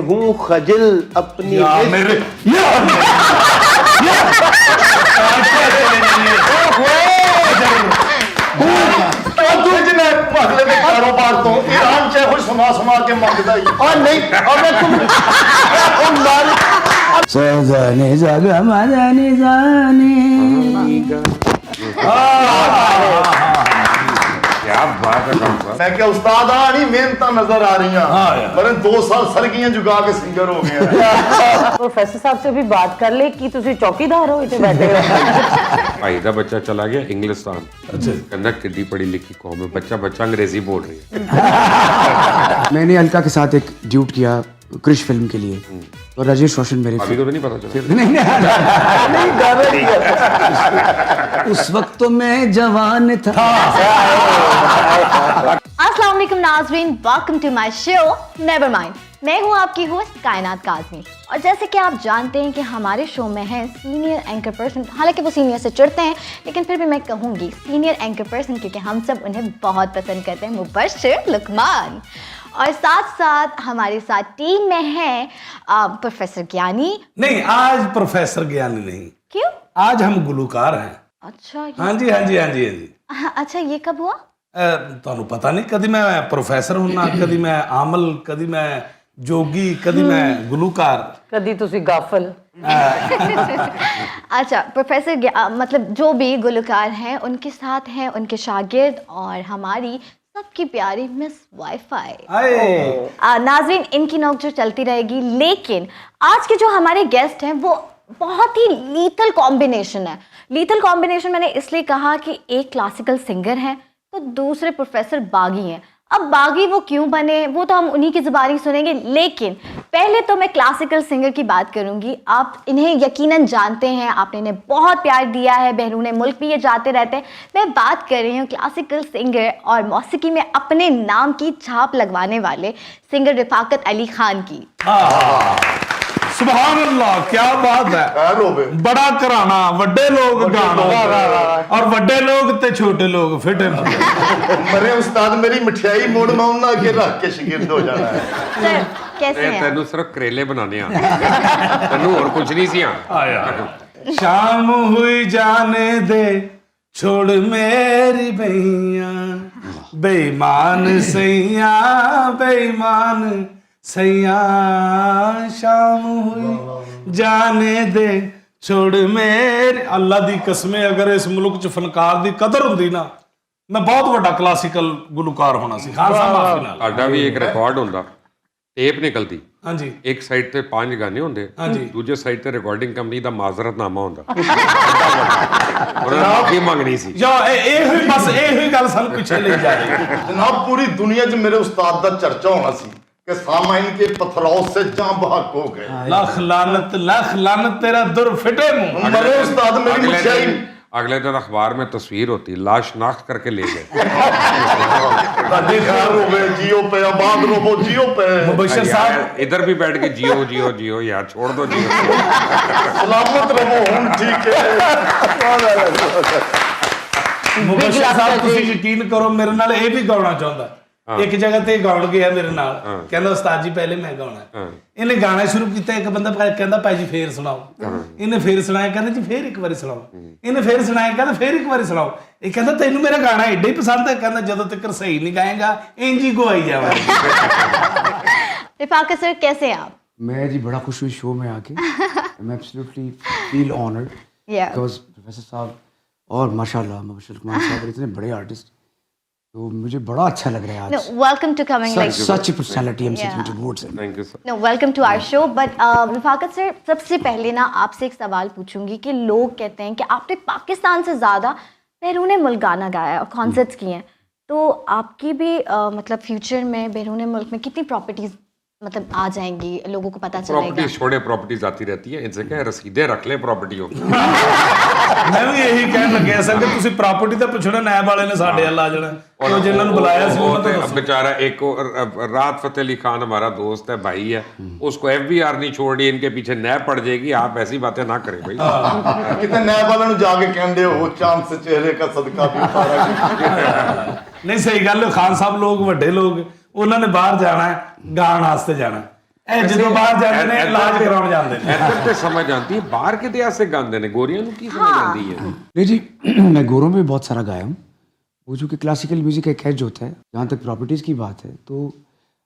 हूँ खजल अपनी मेरे महले में कारोबार तो ईरान से कुछ सुना सुना के मंगता ही और नहीं और मैं तुम सजने जग मजने जाने क्या बात है खान साहब। मैं क्या उस्ताद नहीं मेहनत नजर आ रही हैं पर 2 साल सरगियां जुगा के सिंगर हो गए प्रोफेसर साहब से भी बात कर ले कि तुसी चौकीदार हो इतने बैठे हो भाई का बच्चा चला गया इंग्लिस्तान। अच्छा कहना कितनी पढ़ी लिखी कौम है, बच्चा बच्चा अंग्रेजी बोल रही है। मैंने अलका के साथ एक ड्यूट किया क्रिश फिल्म के लिए और राजेश रोशन मेरे अभी तो नहीं पता चला। उस वक्त तो मैं जवान था। अस्सलाम वालेकुम नाज़रीन, welcome to my show never mind. मैं हूँ आपकी होस्ट कायनात काज़मी और जैसे कि आप जानते हैं कि हमारे शो में है सीनियर एंकर पर्सन। हालांकि वो सीनियर से चिढ़ते हैं लेकिन फिर भी मैं कहूँगी सीनियर एंकर पर्सन क्योंकि हम सब उन्हें बहुत पसंद करते हैं, मुबश्शिर लुकमान। और साथ साथ हमारे साथ टीम में है प्रोफेसर ज्ञानी। नहीं, आज प्रोफेसर ज्ञानी नहीं, क्यों? आज हम गुलूकार हैं। अच्छा हाँ जी हाँ जी हाँ जी हाँ जी। अच्छा, ये कब हुआ? ਤੁਹਾਨੂੰ पता नहीं, कदी मैं प्रोफेसर होना, कदी मैं आमल, कदी मैं जोगी, कदी मैं गुलूकार। कदी तुसी गाफल। अच्छा प्रोफेसर मतलब जो भी गुलकार हैं उनके साथ हैं उनके शागिर्द और हमारी सबकी प्यारी मिस वाईफाई। नाज़रीन, इनकी नोक-झोंक चलती रहेगी लेकिन आज के जो हमारे गेस्ट हैं वो बहुत ही लीथल कॉम्बिनेशन है। लीथल कॉम्बिनेशन मैंने इसलिए कहा कि एक क्लासिकल सिंगर हैं तो दूसरे प्रोफेसर बागी हैं। अब बागी वो क्यों बने वो तो हम उन्हीं की ज़ुबानी सुनेंगे, लेकिन पहले तो मैं क्लासिकल सिंगर की बात करूंगी। आप इन्हें यकीनन जानते हैं, आपने इन्हें बहुत प्यार दिया है, बैरून मुल्क भी ये जाते रहते हैं। मैं बात कर रही हूँ क्लासिकल सिंगर और मौसीकी में अपने नाम की छाप लगवाने वाले सिंगर रफाकत अली खान की। सुभान अल्लाह, क्या बात है। बड़ा घराना, वड्डे लोग गाना और वड्डे लोग ते छोटे लोग फिटे मरे उस्ताद मेरी मिठाई मोड़ माउना के रख के शागिर्द हो जाना है। सर कैसे हैं? तेनू सिर्फ करेले बनाने आते तेनू और कुछ नहीं सी आया। शाम हुई जाने दे छोड़ मेरी भैया, बेईमान सैया बेईमान सैया, शाम हुई जाने दे छोड़ मेरे। अल्लाह दी कसमें अगर इस मुल्क च फनकार दी कदर हुंदी ना मैं बहुत बड़ा क्लासिकल गुलकार होना सी। खान साहब माफी नाल साडा भी एक रिकॉर्ड हुंदा, टेप निकलती। हाँ जी, एक साइड ते 5 गाने होंदे, हाँ जी, दूजे साइड ते रिकॉर्डिंग कंपनी दा माजरतनामा होंदा। उन्होंने माफी मंगनी सी। जो ए हुई बस ए हुई गल सन पीछे ले जा रही। जनाब पूरी दुनिया च मेरे उस्ताद दा चर्चा होना सी कि सामाइन के पथराव से जां बहक हो गए। लाख लानत तेरा दुर फिटे मुंह। मरे उस्ताद मेरी मिठाई। अगले दिन अखबार में तस्वीर होती, लाश नाख्त करके ले गए। जियो पे आबाद रहो, जियो पे। मुबश्शिर साहब इधर भी बैठ के जियो जियो जियो यार, छोड़ दो जियो। सलामत रहो, हम ठीक है। मुबश्शिर साहब ਤੁਸੀਂ ਯਕੀਨ ਕਰੋ ਮੇਰੇ ਨਾਲ ਇਹ ਵੀ ਗਾਉਣਾ ਚਾਹੁੰਦਾ। ਇੱਕ ਜਗ੍ਹਾ ਤੇ ਗਾਉਣ ਗਿਆ ਮੇਰੇ ਨਾਲ, ਕਹਿੰਦਾ ਉਸਤਾਦ ਜੀ ਪਹਿਲੇ ਮੈਂ ਗਾਉਣਾ। ਇਹਨੇ ਗਾਣਾ ਸ਼ੁਰੂ ਕੀਤਾ, ਇੱਕ ਬੰਦਾ ਕਹਿੰਦਾ ਭਾਈ ਜੀ ਫੇਰ ਸੁਣਾਓ। ਇਹਨੇ ਫੇਰ ਸੁਣਾਇਆ, ਕਹਿੰਦਾ ਜੀ ਫੇਰ ਇੱਕ ਵਾਰੀ ਸੁਣਾਓ। ਇਹਨੇ ਫੇਰ ਸੁਣਾਇਆ, ਕਹਿੰਦਾ ਫੇਰ ਇੱਕ ਵਾਰੀ ਸੁਣਾਓ। ਇਹ ਕਹਿੰਦਾ ਤੈਨੂੰ ਮੇਰਾ ਗਾਣਾ ਏਡਾ ਹੀ ਪਸੰਦ ਹੈ, ਕਹਿੰਦਾ ਜਦੋਂ ਤੱਕ ਸਹੀ ਨਹੀਂ ਗਾਏਗਾ ਇੰਜ ਹੀ ਗਵਾਈ ਜਾਵਾਂ। रफाकत सर कैसे हैं आप? मैं जी बड़ा खुश हुई शो में आके। मैं absolutely feel honoured because professor साहब और माशाल्लाह मुबश्शिर लुकमान साहब इतने बड़े आर्टिस्ट, तो मुझे बड़ा अच्छा लग रहा है आज। No, welcome to coming. such a personality I'm sitting towards him. Thank you sir. No, welcome to our show. But Rafaqat sir, सबसे पहले ना आपसे एक सवाल पूछूंगी कि लोग कहते हैं कि आपने पाकिस्तान से ज़्यादा बैरून मुल्क गाना गाया है और कॉन्सर्ट्स किए हैं, तो आपकी भी मतलब फ्यूचर में बैरून मुल्क में कितनी प्रॉपर्टीज मतलब आ जाएंगी, लोगों को पता चलेगा? प्रॉपर्टी छोड़े, प्रॉपर्टीज आती रहती है, इनसे क्या रसीदे रख ले प्रॉपर्टियों की। ਮੈਂ ਵੀ ਇਹੀ ਕਹਿਣ ਲੱਗਿਆ ਸਰ ਕਿ ਤੁਸੀਂ ਪ੍ਰਾਪਰਟੀ ਤੇ ਪੁੱਛਣਾ, ਨੈਬ ਵਾਲੇ ਨੇ ਸਾਡੇ ਵੱਲ ਆ ਜਾਣਾ। ਉਹ ਜਿਨ੍ਹਾਂ ਨੂੰ बुलाया ਸੀ ਉਹਨਾਂ ਤੋਂ बेचारा एक राहत फतेह अली खान हमारा दोस्त है, भाई है, उसको FBR नहीं छोड़नी, इनके पीछे नैब पड़ जाएगी। आप ऐसी बातें ना करें भाई। कितने नए वालों ਨੂੰ ਜਾ ਕੇ ਕਹਿੰਦੇ ਹੋ ਚਾਂਦ ਸੇ ਚਿਹਰੇ का सदका भी उतारा। ਨਹੀਂ ਸਹੀ ਗੱਲ। ਖਾਨ ਸਾਹਿਬ ਲੋਕ ਵੱਡੇ ਲੋਕ, ਉਹਨਾਂ ਨੇ ਬਾਹਰ ਜਾਣਾ, ਗਾਣ ਵਾਸਤੇ ਜਾਣਾ। ਇਹ ਜਦੋਂ ਬਾਹਰ ਜਾਂਦੇ ਨੇ ਇਲਾਜ ਕਰਾਉਣ ਜਾਂਦੇ ਨੇ ਇੱਧਰ ਤੇ ਸਮਝ ਆਉਂਦੀ ਹੈ ਬਾਹਰ ਕਿਤੇ ਐਸੇ ਗਾਉਂਦੇ ਨੇ ਗੋਰੀਆਂ ਨੂੰ ਕੀ ਸਮਝ ਆਉਂਦੀ है नहीं जी मैं गोरों में बहुत सारा गाया हूँ वो जो कि क्लासिकल म्यूजिक एक हैज होता है जहाँ तक प्रॉपर्टीज़ की बात है तो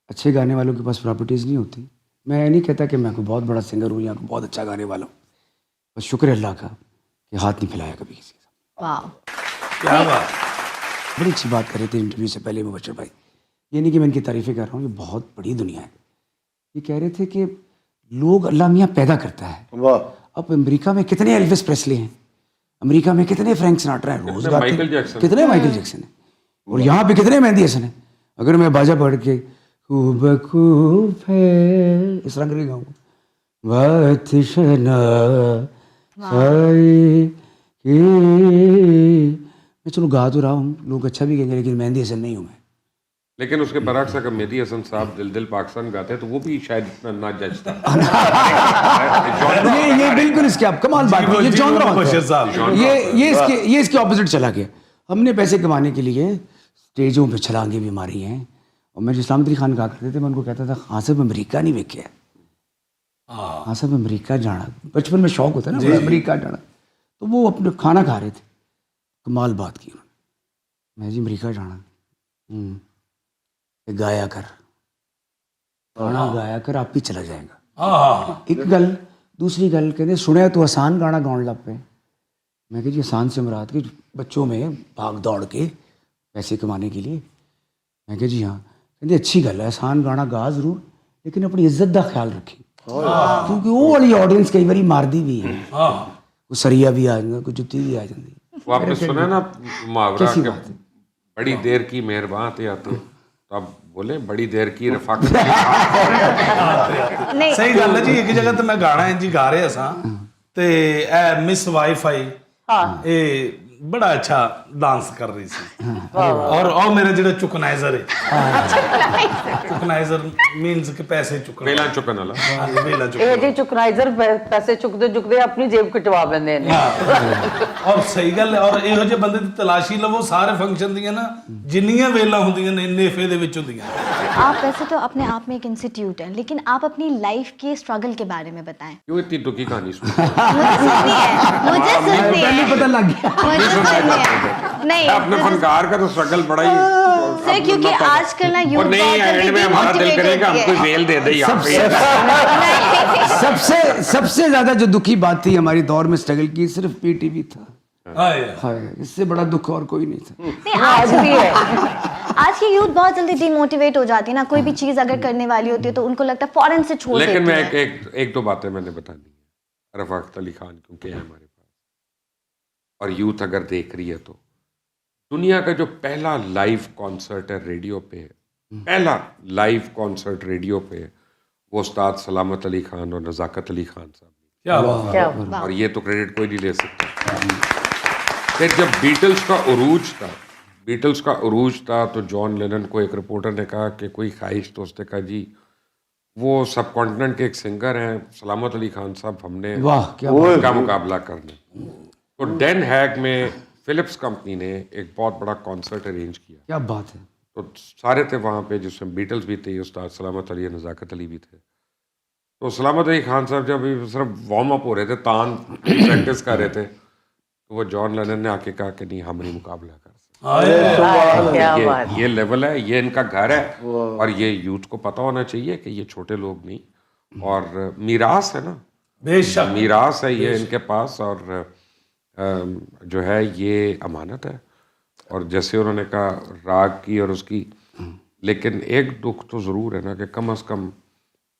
अच्छे गाने वालों के पास प्रॉपर्टीज़ नहीं होती मैं नहीं कहता कि मैं कोई बहुत बड़ा सिंगर हूँ या कोई बहुत अच्छा गाने वाला हूँ बस शुक्र है अल्लाह का कि हाथ नहीं फैलाया कभी किसी के साथ। वाह क्या बात बड़ी अच्छी बात कर रहे थे इंटरव्यू से पहले मुबशर भाई ये नहीं कि मैं इनकी तारीफ़ें कर रहा हूँ ये बहुत बड़ी दुनिया है ये कह रहे थे कि लोग अल्लाह मियाँ पैदा करता है वाह अब अमेरिका में कितने एल्विस प्रेस्ली हैं अमेरिका में कितने फ्रैंक सिनाट्रा हैं रोज गाते माइकल हैं। जैक्सन। कितने माइकल जैक्सन हैं और यहाँ पे कितने मेहंदी हसन हैं अगर मैं बाजा पढ़ के खूब खूब है इस रंग नहीं गाऊंगा बात शना साई की मैं चलो गा तो रहा हूँ लोग अच्छा भी कहेंगे लेकिन मेहंदी हसन नहीं हूँ मैं लेकिन उसके बरक्स अगर मेहदी हसन साहब दिल दिल पाकिस्तान गाते तो वो भी शायद इतना ना जजता ये बिल्कुल इसके आप कमाल बात है ये जॉनरा होता मुबशर है। साहब ये इसके ऑपोजिट चला गया हमने पैसे कमाने के लिए स्टेजों पे छलांगे भी मारी हैं और मैं जो इस्लाम अली खान कहा करते थे मैं उनको कहता था हाँ साहब अमरीका नहीं वेखे हाँ साहब अमरीका जाना बचपन में शौक होता है ना अमरीका जाना तो वो अपने खाना खा रहे थे कमाल बात की उन्होंने मैं जी अमरीका जाना गाया कर गाना गाया कर आप भी चला जाएगा हाँ एक गल दूसरी गल कहते सुने तो आसान गाना गाने लग पे मैं कहा जी आसान से मुराद के बच्चों में भाग दौड़ के पैसे कमाने के लिए मैं कहा जी हाँ कहते अच्छी गल है आसान गाना गा जरूर लेकिन अपनी इज्जत का ख्याल रखी क्योंकि वो वाली ऑडियंस कई बार मारदी भी है कोई सरिया भी आ जाता कोई जुत्ती भी आ जाती वो आपने सुना ना मुहावरा कैसी कि बात है? बड़ी देर की मेहरबान आते आते तो आप बोले बड़ी देर की रफाकत नहीं ਸਹੀ ਗੱਲ ਹੈ ਜੀ ਇੱਕ ਜਗ੍ਹਾ ਤੇ ਮੈਂ ਗਾਣਾ ਇੰਜ ਹੀ ਗਾ ਰਿਹਾ ਸਾਂ ਤੇ ਇਹ ਮਿਸ ਵਾਈਫਾਈ ਇਹ ਬੜਾ ਅੱਛਾ ਡਾਂਸ ਕਰ ਰਹੀ ਸੀ ਔਰ ਉਹ ਮੇਰਾ ਜਿਹੜਾ ਚੁਕਨਾਈਜ਼ਰ ਹੈ ਚੁਕਨਾਈਜ਼ਰ ਮੀਨਸ ਕਿ ਪੈਸੇ ਚੁੱਕਣਾ मेला चुकन वाला ਹਾਂਜੀ ਵੇਲਾ ਇਹ ਚੁੱਕਣਾ ਜੀ ਚੁਕਨਾਈਜ਼ਰ ਪੈਸੇ ਚੁੱਕਦੇ ਚੁੱਕਦੇ ਆਪਣੀ ਜੇਬ ਕਟਵਾ ਲੈਂਦੇ ਨੇ ਔਰ ਸਹੀ ਗੱਲ ਹੈ ਔਰ ਇਹੋ ਜਿਹੇ ਬੰਦੇ ਦੀ ਤਲਾਸ਼ੀ ਲਵੋ ਸਾਰੇ ਫੰਕਸ਼ਨ ਦੀਆਂ ਨਾ ਜਿੰਨੀਆਂ ਵੇਲਾਂ ਹੁੰਦੀਆਂ ਨੇ ਨੇਫੇ ਦੇ ਵਿੱਚ ਹੁੰਦੀਆਂ आप वैसे तो अपने आप में एक इंस्टीट्यूट है लेकिन आप अपनी लाइफ के स्ट्रगल के बारे में बताएं क्यों इतनी दुखी कहानी सुन मुझे सुननी है पता लग गया मुझे सुननी है नहीं अपने फनकार का तो स्ट्रगल बड़ा ही सर क्योंकि आजकल ना और यूथ नहीं एंड में हमारा दिल करेगा हम कोई वेल दे दे यहाँ पे सबसे ज्यादा जो दुखी बात थी हमारी दौर में स्ट्रगल की सिर्फ पीटीवी था ਹਾਏ हाय, इससे बड़ा दुख और कोई नहीं था नहीं आज भी है आज की यूथ बहुत जल्दी डिमोटिवेट हो जाती है ना कोई भी चीज अगर करने वाली होती है तो उनको लगता है फौरन से छोड़ लेकिन मैं देती है एक दो बातें मैंने बतानी है रफाकत अली खान क्योंकि है हमारे पास और यूथ अगर देख रही है तो दुनिया का जो पहला लाइव कॉन्सर्ट है रेडियो पे पहला लाइव कॉन्सर्ट रेडियो पे वो उस्ताद सलामत अली खान और नज़ाकत अली खान साहब क्या बात क्या और ये तो क्रेडिट कोई नहीं ले सकता फिर जब बीटल्स का उरूज था तो जॉन लेनन को एक रिपोर्टर ने कहा कि कोई ख्वाहिश तो उसने कहा जी वो सब कॉन्टिनेंट के एक सिंगर हैं सलामत अली खान साहब हमने वाह क्या उनका मुकाबला करने तो डेन हैग में फिलिप्स कंपनी ने एक बहुत बड़ा कॉन्सर्ट अरेंज किया क्या बात है तो सारे थे वहाँ पे जिसमें बीटल्स भी थे उस्ताद सलामत अली नज़ाकत अली भी थे तो सलामत अली खान साहब जब सिर्फ वार्म अप हो रहे थे तान प्रैक्टिस कर रहे थे तो वो जॉन लेनन ने आके कहा कि नहीं हम नहीं मुकाबला कर सकते क्या बात ये लेवल है ये इनका घर है और ये यूथ को पता होना चाहिए कि ये छोटे लोग नहीं और मीरास है ना बेशक मीरास है ये इनके पास और जो है ये अमानत है और जैसे उन्होंने कहा राग की और उसकी लेकिन एक दुख तो ज़रूर है ना कि कम से कम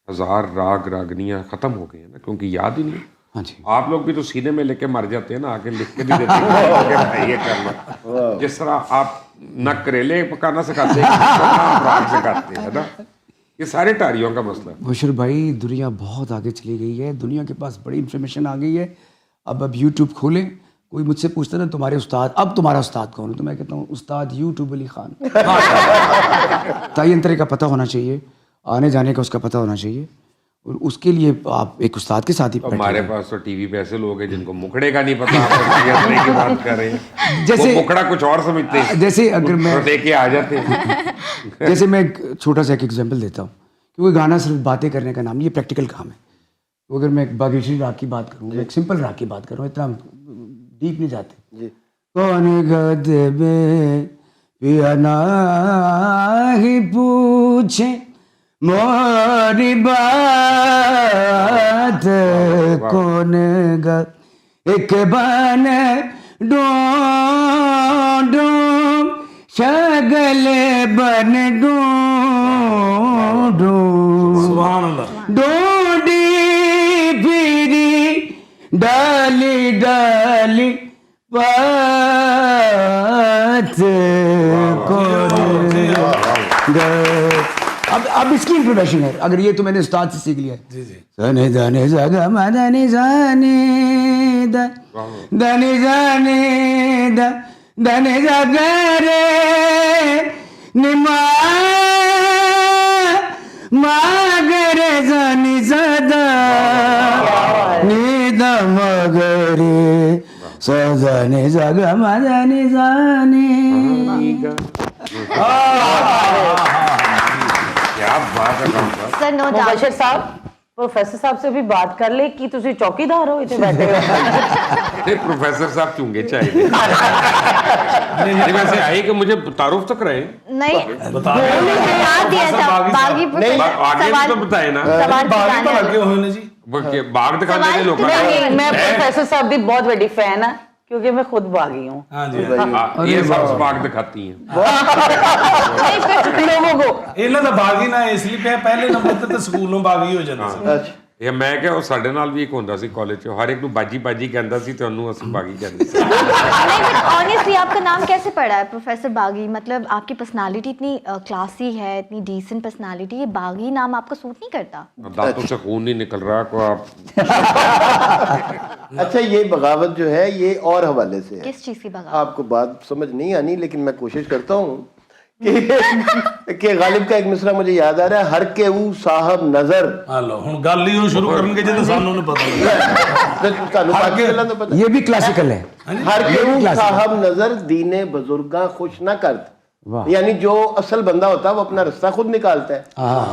1000 राग रागनियाँ ख़त्म हो गई है ना क्योंकि याद ही नहीं हाँ जी आप लोग भी तो सीने में लेके मर जाते हैं ना आके लिख के भी देते हैं ये करना जिस तरह आप न करेले पकाना सिखाते हैं आप राग सिखाते हैं ना ये सारे टारियों का मसला है बशर भाई दुनिया बहुत आगे चली गई है दुनिया के पास बड़ी इंफॉर्मेशन आ गई है अब यूट्यूब खोलें कोई मुझसे पूछता ना तुम्हारे उस्ताद अब तुम्हारा उस्ताद कौन है तो मैं कहता हूँ उस्ताद यूट्यूब अली खान तयन तरह का पता होना चाहिए आने जाने का उसका पता होना चाहिए और उसके लिए आप एक उस्ताद के साथ ही हमारे पास तो टीवी पे ऐसे लोग हैं जिनको मुखड़े का नहीं पता आप की बात कर रहे हैं जैसे वो मुखड़ा कुछ और समझते हैं जैसे अगर मैं तो लेके आ जाते हैं जैसे मैं एक छोटा सा एक एग्जांपल देता हूँ क्योंकि गाना सिर्फ बातें करने का नाम, ये प्रैक्टिकल काम है। तो अगर मैं एक बागेश्वरी राग की बात करूँ, एक सिंपल राग की बात करूँ, इतना डीप नहीं जाते। जी कौन गदे बे पिया नाही पूछे मोरी बात, कौन ग एक बन ढूंढू शगले बन ढूंढू, सुभान अल्लाह। ढूंढी फिरी डाली डाली बात अब इसकी इंट्रोडक्शन है। अगर ये तो मैंने उस्ताद से सीख लिया है। जी जी। सने जाने जगा मदनी जाने द दने जाने द दने जगरे निमा मागरे जानी सदा निद मगरे सजने जगा मदनी जाने। क्या बात है डॉक्टर साहब। सर नो डाउट मुबशर साहब, प्रोफेसर साहब से भी बात कर ले कि ਤੁਸੀਂ ਚੌਕੀਦਾਰ ਹੋ ਇੱਥੇ ਬੈਠੇ ਹੋ। नहीं प्रोफेसर साहब चूंगे चाहिए नहीं वैसे आए कि मुझे तारुफ तो कराए नहीं बता बता दिया था बागी पर आगे भी तो बताए ना सवाल बागी बताने तो लगे हुए ने जी। बाग दिखाने के लोग नहीं, मैं प्रोफेसर साहब ਦੀ ਬਹੁਤ ਵੱਡੀ ਫੈਨ ਹਾਂ क्योंकि मैं खुद बागी हूँ। हाँ जी। ये सब बाग दिखाती हैं लोगों को ਇਹਨਾਂ ਦਾ ਬਾਗੀ ਨਾ ਇਸ ਲਈ ਪਿਆ, ਪਹਿਲੇ ਨੰਬਰ ਤੇ ਤਾਂ ਸਕੂਲੋਂ ਬਾਗੀ ਹੋ ਜਾਂਦੇ ਸੀ। अच्छा ਇਹ ਮੈਂ ਕਿਹਾ ਉਹ ਸਾਡੇ ਨਾਲ ਵੀ ਇੱਕ ਹੁੰਦਾ ਸੀ ਕਾਲਜ 'ਚ, ਹਰ ਇੱਕ ਨੂੰ ਬਾਜੀ ਬਾਜੀ ਕਹਿੰਦਾ ਸੀ ਤੇ ਉਹਨੂੰ ਅਸੀਂ ਬਾਗੀ ਕਹਿੰਦੇ ਸੀ। नहीं बट ऑनेस्टली आपका नाम कैसे पड़ा है प्रोफेसर बागी? मतलब आपकी पर्सनालिटी इतनी क्लासी है, इतनी डिसेंट पर्सनालिटी, ये बागी नाम आपको सूट नहीं करता? दांतों से खून नहीं निकल रहा को आप अच्छा, ये बगावत जो है ये और हवाले से है। किस चीज की बगावत? आपको बात समझ नहीं आनी, लेकिन मैं कोशिश करता हूँ कि गालिब का एक मिसरा मुझे याद आ रहा है, हर के ऊ साहब नजर। ਆ ਲਓ ਹੁਣ ਗੱਲ ਹੀ ਉਹ ਸ਼ੁਰੂ ਕਰਨਗੇ ਜਦੋਂ ਸਾਨੂੰ ਨਹੀਂ ਪਤਾ ਲੱਗਾ। ਤੁਹਾਨੂੰ ਬਾਕੀ ਗੱਲਾਂ ਤਾਂ ਪਤਾ। ये भी क्लासिकल है। हर के ऊ क्लासिकल। साहब नजर दीने बुजुर्गा खुश ना करते, वाह। यानी जो असल बंदा होता है वो अपना रास्ता खुद निकालता है।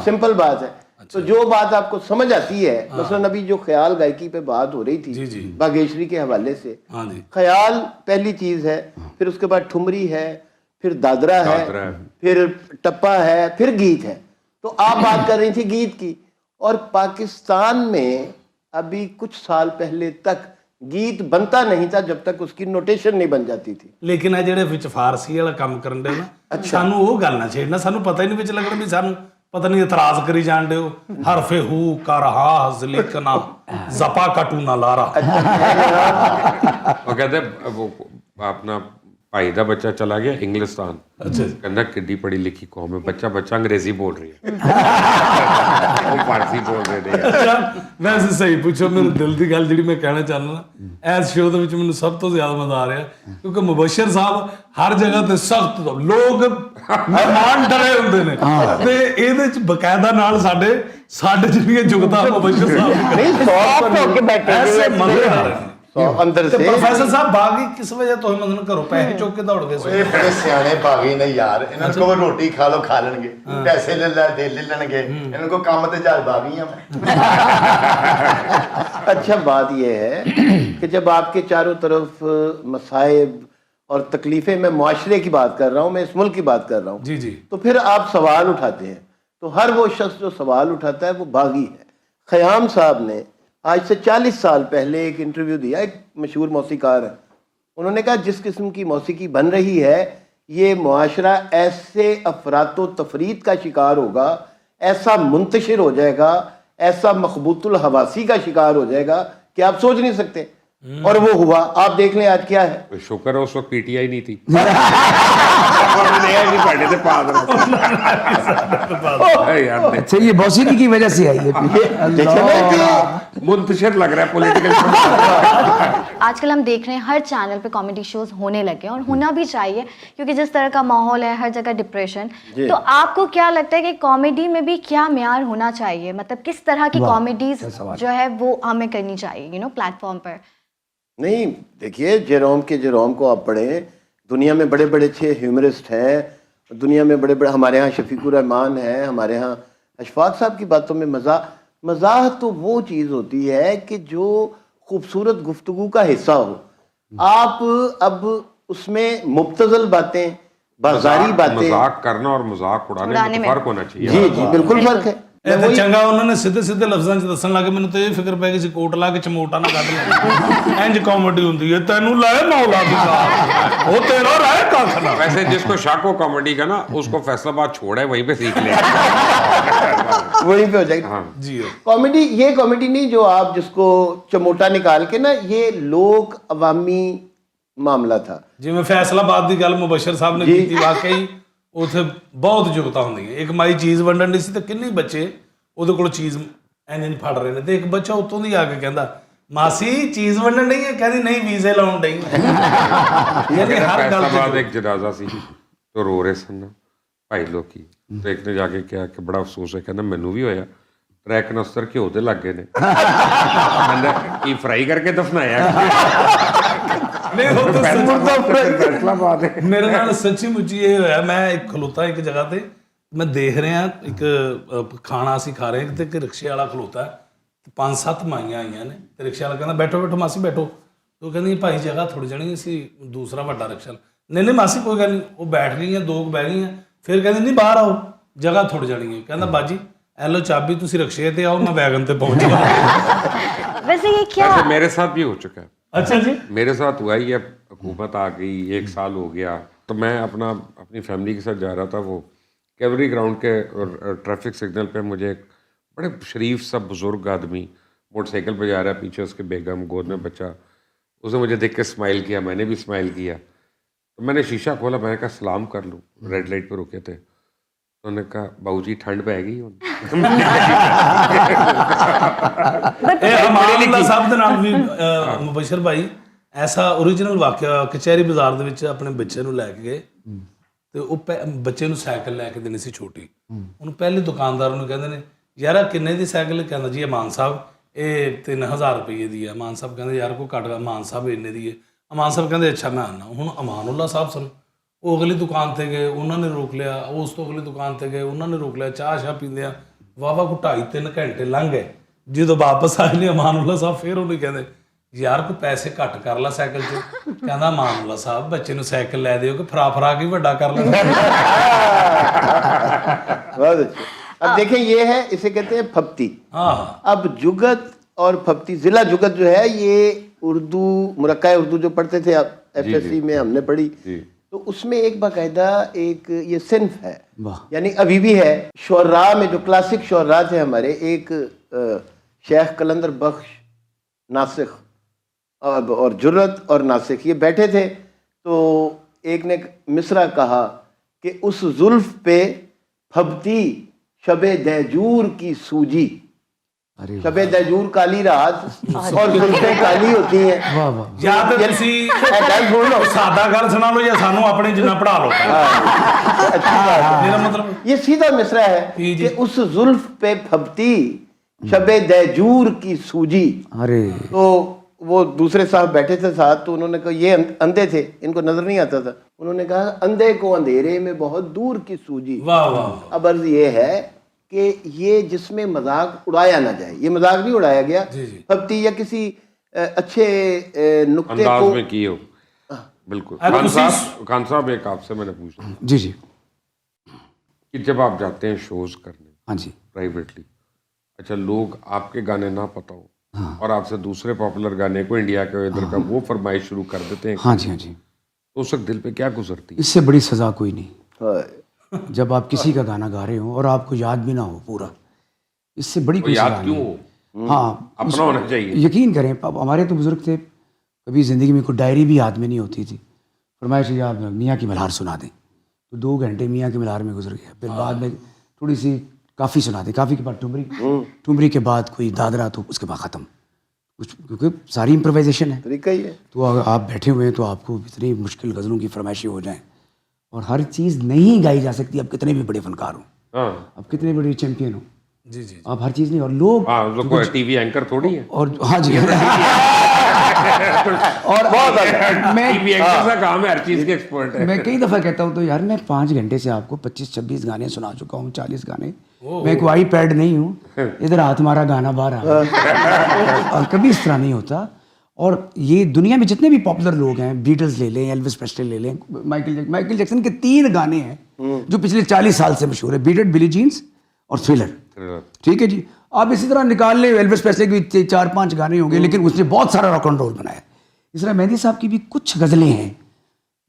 सिंपल बात है। तो जो बात आपको समझ आती है, मसलन अभी जो ख्याल गायकी पे बात हो रही जी, जी। थी बागेश्वरी के हवाले से, हाँ जी। ख्याल पहली चीज है, फिर उसके बाद ठुमरी है, फिर दादरा है, दादरा है। फिर टप्पा है, फिर गीत है। तो आप बात कर रही थी गीत की, और पाकिस्तान में अभी कुछ साल पहले तक गीत बनता नहीं था जब तक उसकी नोटेशन नहीं बन जाती थी। ਲੇਕਿਨ ਇਹ ਜਿਹੜੇ ਵਿੱਚ ਫਾਰਸੀ ਵਾਲਾ ਕੰਮ ਕਰਨ ਦੇ ਨਾ, ਸਾਨੂੰ ਉਹ ਗੱਲ ਨਾ ਛੇੜਨਾ, ਸਾਨੂੰ ਪਤਾ ਹੀ ਨਹੀਂ ਵਿੱਚ ਲੱਗਣਾ ਵੀ ਸਾਨੂੰ ਪਤਾ ਨਹੀਂ ਇਤਰਾਜ਼ ਕਰੀ ਜਾਣ ਦਿਓ। ਹਰਫੇ ਹੂ ਕਰ ਹਾ ਜ਼ਲਿਕਨਾ ਜ਼ਪਾ ਕਟੂ ਨਾ ਲਾਰਾ। ਉਹ ਕਹਿੰਦੇ ਉਹ ਆਪਣਾ ਭਾਈ ਦਾ ਬੱਚਾ ਚਲਾ ਗਿਆ ਇੰਗਲਿਸਤਾਨ। ਅੱਛਾ ਜੀ। ਕਹਿੰਦਾ ਕਿੱਡੀ ਪੜ੍ਹੀ ਲਿਖੀ ਕੌਮ ਹੈ, ਬੱਚਾ ਅੰਗਰੇਜ਼ੀ ਬੋਲ ਰਹੀ ਹੈ ਉਹ ਫਾਰਸੀ ਬੋਲ ਰਹੇ ਨੇ। ਅੱਛਾ ਵੈਸੇ ਸਹੀ ਪੁੱਛੋ, ਮੇਰੇ ਦਿਲ ਦੀ ਗੱਲ ਜਿਹੜੀ ਮੈਂ ਕਹਿਣਾ ਚਾਹੁੰਦਾ ਨਾ, ਇਸ ਸ਼ੋਅ ਦੇ ਵਿੱਚ ਮੈਨੂੰ ਸਭ ਤੋਂ ਜ਼ਿਆਦਾ ਮਜ਼ਾ ਆ ਰਿਹਾ ਕਿਉਂਕਿ ਮੁਬਸ਼ਰ ਸਾਹਿਬ ਹਰ ਜਗ੍ਹਾ ਤੇ ਸਖਤ ਲੋਕ ਮਹਿਮਾਨ ਡਰੇ ਹੁੰਦੇ ਨੇ ਤੇ ਇਹਦੇ ਚ ਬਕਾਇਦਾ ਨਾਲ ਸਾਡੇ ਜਿਹੜੀਆਂ ਜੁਗਤਾ ਮੁਬਸ਼ਰ ਸਾਹਿਬ नहीं, सॉफ्ट होके बैठे ਐਸੇ हुए ਮਜ਼ੇ ਆ ਰਹੇ ਨੇ। अंदर ਤੇ से ਪ੍ਰੋਫੈਸਰ ਸਾਹਿਬ ਬਾਗੀ ਕਿਸ ਵਜ੍ਹਾ ਤੋਂ ਮਤਲਬ ਘਰੋਂ ਪੈਸੇ ਚੁੱਕ ਕੇ ਦੌੜ ਗਏ ਸੀ? ਇਹ ਬੜੇ ਸਿਆਣੇ ਬਾਗੀ ਨੇ ਯਾਰ, ਇਹਨਾਂ ਨੂੰ ਕਹੋ ਰੋਟੀ ਖਾ ਲਓ, ਖਾ ਲੈਣਗੇ, ਪੈਸੇ ਲੈ ਲੈਣਗੇ, ਇਹਨਾਂ ਕੋ ਕੰਮ ਤੇ ਜਾ ਬਾਗੀਆਂ ਮੈਂ। अच्छा, बात यह है कि जब आपके चारों तरफ मसाइब और तकलीफें, मैं मुआशरे की बात कर रहा हूँ, मैं इस मुल्क की बात कर रहा हूँ, जी जी। तो फिर आप सवाल उठाते हैं। तो हर वो शख्स जो सवाल उठाता है वो बागी है। ख़याम साहब ने आज से 40 साल पहले एक इंटरव्यू दिया, एक मशहूर मौसीकार है, उन्होंने कहा जिस किस्म की मौसीकी बन रही है ये मुआशरा ऐसे अफरातो तफरीद का शिकार होगा, ऐसा मुंतशिर हो जाएगा, ऐसा मखबूतुल हवासी का शिकार हो जाएगा कि आप सोच नहीं सकते। और वो हुआ, आप देख लें आज क्या है। शुक्र है उस वक्त पीटीआई नहीं थी। अच्छा, ये मौसीकी की वजह से आई है। मुंतशिर लग रहा है पॉलिटिकल। आजकल हम देख रहे हैं हर चैनल पे कॉमेडी शोज होने लगे हैं और होना भी चाहिए क्योंकि जिस तरह का माहौल है, हर जगह डिप्रेशन। तो आपको क्या लगता है कि कॉमेडी में भी क्या मेयार होना चाहिए? मतलब किस तरह की कॉमेडीज जो है वो हमें करनी चाहिए प्लेटफॉर्म पर? नहीं, देखिए, जेरोम को आप पढ़ें, दुनिया में बड़े बड़े अच्छे ह्यूमरिस्ट हैं, दुनिया में बड़े बड़े, हमारे यहाँ शफीकुर रहमान हैं, हमारे यहाँ अशफाक साहब की बातों में मज़ाह तो वो चीज़ होती है कि जो खूबसूरत गुफ्तगू का हिस्सा हो, आप अब उसमें मुब्तज़ल बातें, बाजारी बातें, मजाक करना और मजाक उड़ाने में फर्क होना चाहिए। जी जी बिल्कुल फर्क है। ਇਹ ਤਾਂ ਚੰਗਾ ਉਹਨਾਂ ਨੇ ਸਿੱਧੇ ਸਿੱਧੇ ਲਫ਼ਜ਼ਾਂ 'ਚ ਦੱਸਣ ਲੱਗੇ, ਮੈਨੂੰ ਤਾਂ ਇਹ ਫਿਕਰ ਪੈ ਗਈ ਸੀ ਕੋਟ ਲਾ ਕੇ ਚਮੋਟਾ ਨਾ ਕੱਢ ਲੈ। ਇੰਜ ਕਾਮੇਡੀ ਹੁੰਦੀ ਹੈ, ਤੈਨੂੰ ਲੈ ਮੌਲਾ ਦੀ ਜ਼ਾਤ, ਉਹ ਤੇਰਾ ਰਹਿ ਕੱਖ ਨਾ। वैसे जिसको शक हो कॉमेडी का ना, उसको फैसलाबाद छोड़े, वहीं पे सीख ले। वहीं पे हो जाएगा। हाँ जी कॉमेडी, ये कॉमेडी नहीं जो आप जिसको चमोटा निकाल के ना, ये लोक अवामी मामला था। ਜਿਵੇਂ ਫੈਸਲਾਬਾਦ ਦੀ ਗੱਲ ਮੁਬਸ਼ਰ ਸਾਹਿਬ ਨੇ ਕੀਤੀ, ਵਾਕਈ ਉਥੇ ਬਹੁਤ ਯੋਗਤਾ ਹੁੰਦੀ ਹੈ। ਇੱਕ ਮਾਈ ਚੀਜ਼ ਵੰਡਣ ਦੀ ਸੀ ਤੇ ਕਿੰਨੇ ਬੱਚੇ ਉਹਦੇ ਕੋਲ ਚੀਜ਼ ਇੰਜ ਫੜ ਰਹੇ ਨੇ, ਤੇ ਇੱਕ ਬੱਚਾ ਉਤੋਂ ਦੀ ਆ ਕੇ ਕਹਿੰਦਾ ਮਾਸੀ ਚੀਜ਼ ਵੰਡਣ ਨਹੀਂ ਹੈ, ਕਹਿੰਦੀ ਨਹੀਂ ਵੀਜ਼ੇ ਲਾਉਣ ਡਈ। ਯਾਨੀ ਹਰ ਗੱਲ फैसलाबाद एक जनाजा सी तो रो रहे सन ना भाई लोग, तो एक ने जाके कहा कि बड़ा अफसोस है, कहना मैनू भी होया, ट्रैक नस्तर घ्यो दे लागे ने, कहंदा की फ्राई करके दफनाया। ਨਹੀਂ ਉਹ ਤਾਂ फैसलाबाद है। ਮੇਰੇ ਨਾਲ ਸੱਚੀ ਮੁੱਚੀ ਇਹ ਹੋਇਆ। ਮੈਂ ਇੱਕ ਖਲੋਤਾ ਇੱਕ ਜਗ੍ਹਾ ਤੇ, ਮੈਂ ਦੇਖ ਰਿਹਾ ਇੱਕ ਖਾਣਾ ਅਸੀਂ ਖਾ ਰਹੇ ਤੇ ਇੱਕ ਰਿਕਸ਼ੇ ਵਾਲਾ ਖਲੋਤਾ, 5-7 ਮਾਈਆਂ ਆਈਆਂ ਨੇ, ਤੇ ਰਿਕਸ਼ੇ ਵਾਲਾ ਕਹਿੰਦਾ ਬੈਠੋ ਬੈਠੋ ਮਾਸੀ ਬੈਠੋ, ਤੇ ਉਹ ਕਹਿੰਦੀ ਭਾਈ ਜਗ੍ਹਾ ਥੋੜੀ ਜਾਣੀ, ਅਸੀਂ ਦੂਸਰਾ ਵੱਡਾ ਰਿਕਸ਼ਾ ਨਹੀਂ ਨਹੀਂ ਮਾਸੀ ਕੋਈ ਗੱਲ ਨਹੀਂ। ਉਹ ਬੈਠ ਗਈਆਂ, 2 ਬਹਿ ਗਈਆਂ, ਫਿਰ ਕਹਿੰਦੀ ਨਹੀਂ ਬਾਹਰ ਆਓ ਜਗ੍ਹਾ ਥੋੜੀ ਜਾਣੀ ਹੈ। ਕਹਿੰਦਾ ਬਾਜੀ ਐ ਲੋ ਚਾਬੀ, ਤੁਸੀਂ ਰਿਕਸ਼ੇ ਤੇ ਆਓ, ਮੈਂ ਵੈਗਨ ਤੇ पहुंच गया। वैसे ये क्या वैसे मेरे साथ भी हो चुका है। अच्छा जी, मेरे साथ हुआ ही है, हुकूमत आ गई, 1 साल हो गया, तो मैं अपनी फैमिली के साथ जा रहा था, वो कैवरी ग्राउंड के ट्रैफिक सिग्नल पे मुझे एक बड़े शरीफ सा बुजुर्ग आदमी मोटरसाइकिल पे जा रहा है, पीछे उसके बेगम, गोद में बच्चा, उसने मुझे देख के स्माइल किया, मैंने भी स्माइल किया, तो मैंने शीशा खोला, मैंने कहा सलाम कर लूँ, रेड लाइट पे रुके थे, तो उन्होंने कहा बाबूजी ठंड पैगी हुण। ਇਹ ਅਮਾਨੁੱਲਾ ਸਾਹਿਬ ਦੇ ਨਾਲ ਵੀ ਮੁਬਸ਼ਰ ਭਾਈ ਐਸਾ ਓਰੀਜਨਲ ਵਾਕਿਆ, ਕਚਹਿਰੀ ਬਾਜ਼ਾਰ ਦੇ ਵਿੱਚ ਆਪਣੇ ਬੱਚੇ ਨੂੰ ਲੈ ਕੇ ਗਏ, ਤੇ ਉਹ ਬੱਚੇ ਨੂੰ ਸਾਈਕਲ ਲੈ ਕੇ ਦੇਣੀ ਸੀ ਛੋਟੀ। ਉਹਨੂੰ ਪਹਿਲੇ ਦੁਕਾਨਦਾਰ ਨੂੰ ਕਹਿੰਦੇ ਨੇ ਯਾਰ ਆਹ ਕਿੰਨੇ ਦੀ ਸਾਈਕਲ? ਕਹਿੰਦਾ ਜੀ ਅਮਾਨ ਸਾਹਿਬ ਇਹ 3000 ਰੁਪਏ ਦੀ ਹੈ। ਅਮਾਨ ਸਾਹਿਬ ਕਹਿੰਦੇ ਯਾਰ ਕੋਈ ਘੱਟ, ਅਮਾਨ ਸਾਹਿਬ ਇੰਨੇ ਦੀ ਹੈ। ਅਮਾਨ ਸਾਹਿਬ ਕਹਿੰਦੇ ਅੱਛਾ ਮੈਂ ਆਉਣਾ। ਹੁਣ ਅਮਾਨੁੱਲਾ ਸਾਹਿਬ ਸਨ, ਉਹ ਅਗਲੀ ਦੁਕਾਨ ਤੇ ਗਏ, ਉਹਨਾਂ ਨੇ ਰੋਕ ਲਿਆ, ਉਸ ਤੋਂ ਅਗਲੀ ਦੁਕਾਨ ਤੇ ਗਏ, ਉਹਨਾਂ ਨੇ ਰੋਕ ਲਿਆ, ਚਾਹ ਸ਼ਾਹ ਪੀਂਦੇ ਆ ਵਾਵਾ ਕੋ 2.5-3 ਘੰਟੇ ਲੰਘ ਗਏ। ਜਦੋਂ ਵਾਪਸ ਆਏ ਨੇ ਅਮਾਨੁੱਲਾ ਸਾਹਿਬ ਫਿਰ ਉਹਨੂੰ ਕਹਿੰਦੇ ਯਾਰ ਕੋਈ ਪੈਸੇ ਘੱਟ ਕਰ ਲਾ ਸਾਈਕਲ 'ਚ। ਕਹਿੰਦਾ ਅਮਾਨੁੱਲਾ ਸਾਹਿਬ ਬੱਚੇ ਨੂੰ ਸਾਈਕਲ ਲੈ ਦਿਓ ਕਿ ਫਰਾ ਕੇ ਵੱਡਾ ਕਰ ਲੈ। बहुत अच्छे। अब देखें ये है, इसे कहते हैं फप्ती। हाँ अब जुगत और फप्ती, जिला जुगत जो है ये उर्दू, मुरक्का उर्दू जो पढ़ते थे आप FSC में हमने पढ़ी, तो उसमें एक बाकायदा एक ये सिन्फ है, यानी अभी भी है। शुर्रा में जो क्लासिक शुर्रा थे हमारे, एक शेख कलंदर बख्श, नासिख और जुर्रत और नासिख, ये बैठे थे, तो एक ने मिसरा कहा कि उस जुल्फ पे फबती शबे दैजूर की सूजी। शबे दैजूर काली रात और जुल्फें काली होती हैं। ਜਾਂ ਤਾਂ ਤੁਸੀਂ ਸਾਦਾ ਗੱਲ ਸੁਣਾ ਲਓ ਜਾਂ ਸਾਨੂੰ ਆਪਣੇ ਜਿੰਨਾ ਪੜਾ ਲਓ। ਮੇਰਾ ਮਤਲਬ ये सीधा मिसरा है जी, जी। कि उस जुल्फ पे फबती शबे दैजूर की सूजी। अरे तो वो दूसरे साहब बैठे थे साथ, तो उन्होंने कहा, ये अंधे थे, इनको नजर नहीं आता था, उन्होंने कहा अंधे को अंधेरे में बहुत दूर की सूजी। वाह वाह। अब अर्ज ये है कि ये जिसमें मजाक उड़ाया ना जाए, ये मजाक नहीं उड़ाया गया, जी, जी। फब्ती या किसी अच्छे नुक्ते अंदाज को में किए हो बिल्कुल। अरे खान साहब एक आपसे मैंने पूछा जी जी कि जब आप जाते हैं शोज करने हाँ जी प्राइवेटली, अच्छा लोग आपके गाने ना पता हो और आपसे दूसरे पॉपुलर गाने को, इंडिया के इधर का वो फरमाइश शुरू कर देते हैं, हाँ जी हाँ जी। तो उस वक्त दिल पे क्या गुजरती है? इससे बड़ी सज़ा कोई नहीं। हाँ, जब आप किसी का गाना गा रहे हो और आपको याद भी ना हो पूरा, इससे बड़ी कोई याद सज़ा क्यों नहीं। हो? हाँ अपना होना चाहिए। यकीन करें, अब हमारे तो बुजुर्ग थे, कभी ज़िंदगी में कोई डायरी भी याद में नहीं होती थी, फरमाइश याद मियाँ की मल्हार सुना दें, तो 2 घंटे मियाँ की मल्हार में गुजर गया। फिर बाद में थोड़ी सी काफ़ी सुना दें, काफ़ी के बाद ठुमरी, ठुमरी के बाद कोई दादरा, तो उसके बाद ख़त्म कुछ, क्योंकि सारी इम्प्रोवाइजेशन है। तरीका ही है। तो अगर आप बैठे हुए हैं तो आपको इतनी मुश्किल गज़लों की फरमाइशें हो जाएं, और हर चीज़ नहीं गाई जा सकती। आप कितने भी बड़े फनकार हो, हाँ आप कितने बड़े चैंपियन हो, जी जी आप हर चीज़ नहीं, और लोग हाँ, जो कोई टीवी एंकर थोड़ी है। और हाँ जी और मैं टीवी एंकर का काम है, हर चीज के एक्सपर्ट है। मैं कई दफ़ा कहता हूँ तो यार मैं 5 घंटे से आपको 25-26 गाने सुना चुका हूँ, 40 गाने, मैं कोई iPad नहीं हूँ, इधर हाथ मारा गाना बाहर आ गया। और कभी इस तरह नहीं होता। और ये दुनिया में जितने भी पॉपुलर लोग हैं, बीटल्स ले लें, एल्विस प्रेस्ले ले लें, माइकल जैक्सन के 3 गाने हैं जो पिछले 40 साल से मशहूर है, बीट इट, बिली जीन्स और थ्रिलर। ठीक है जी, आप इसी तरह निकाल ले, एल्विस प्रेस्ले के भी 4-5 गाने होंगे, लेकिन उसने बहुत सारा रॉक एंड रोल बनाया। इस तरह मेहंदी साहब की भी कुछ गज़लें हैं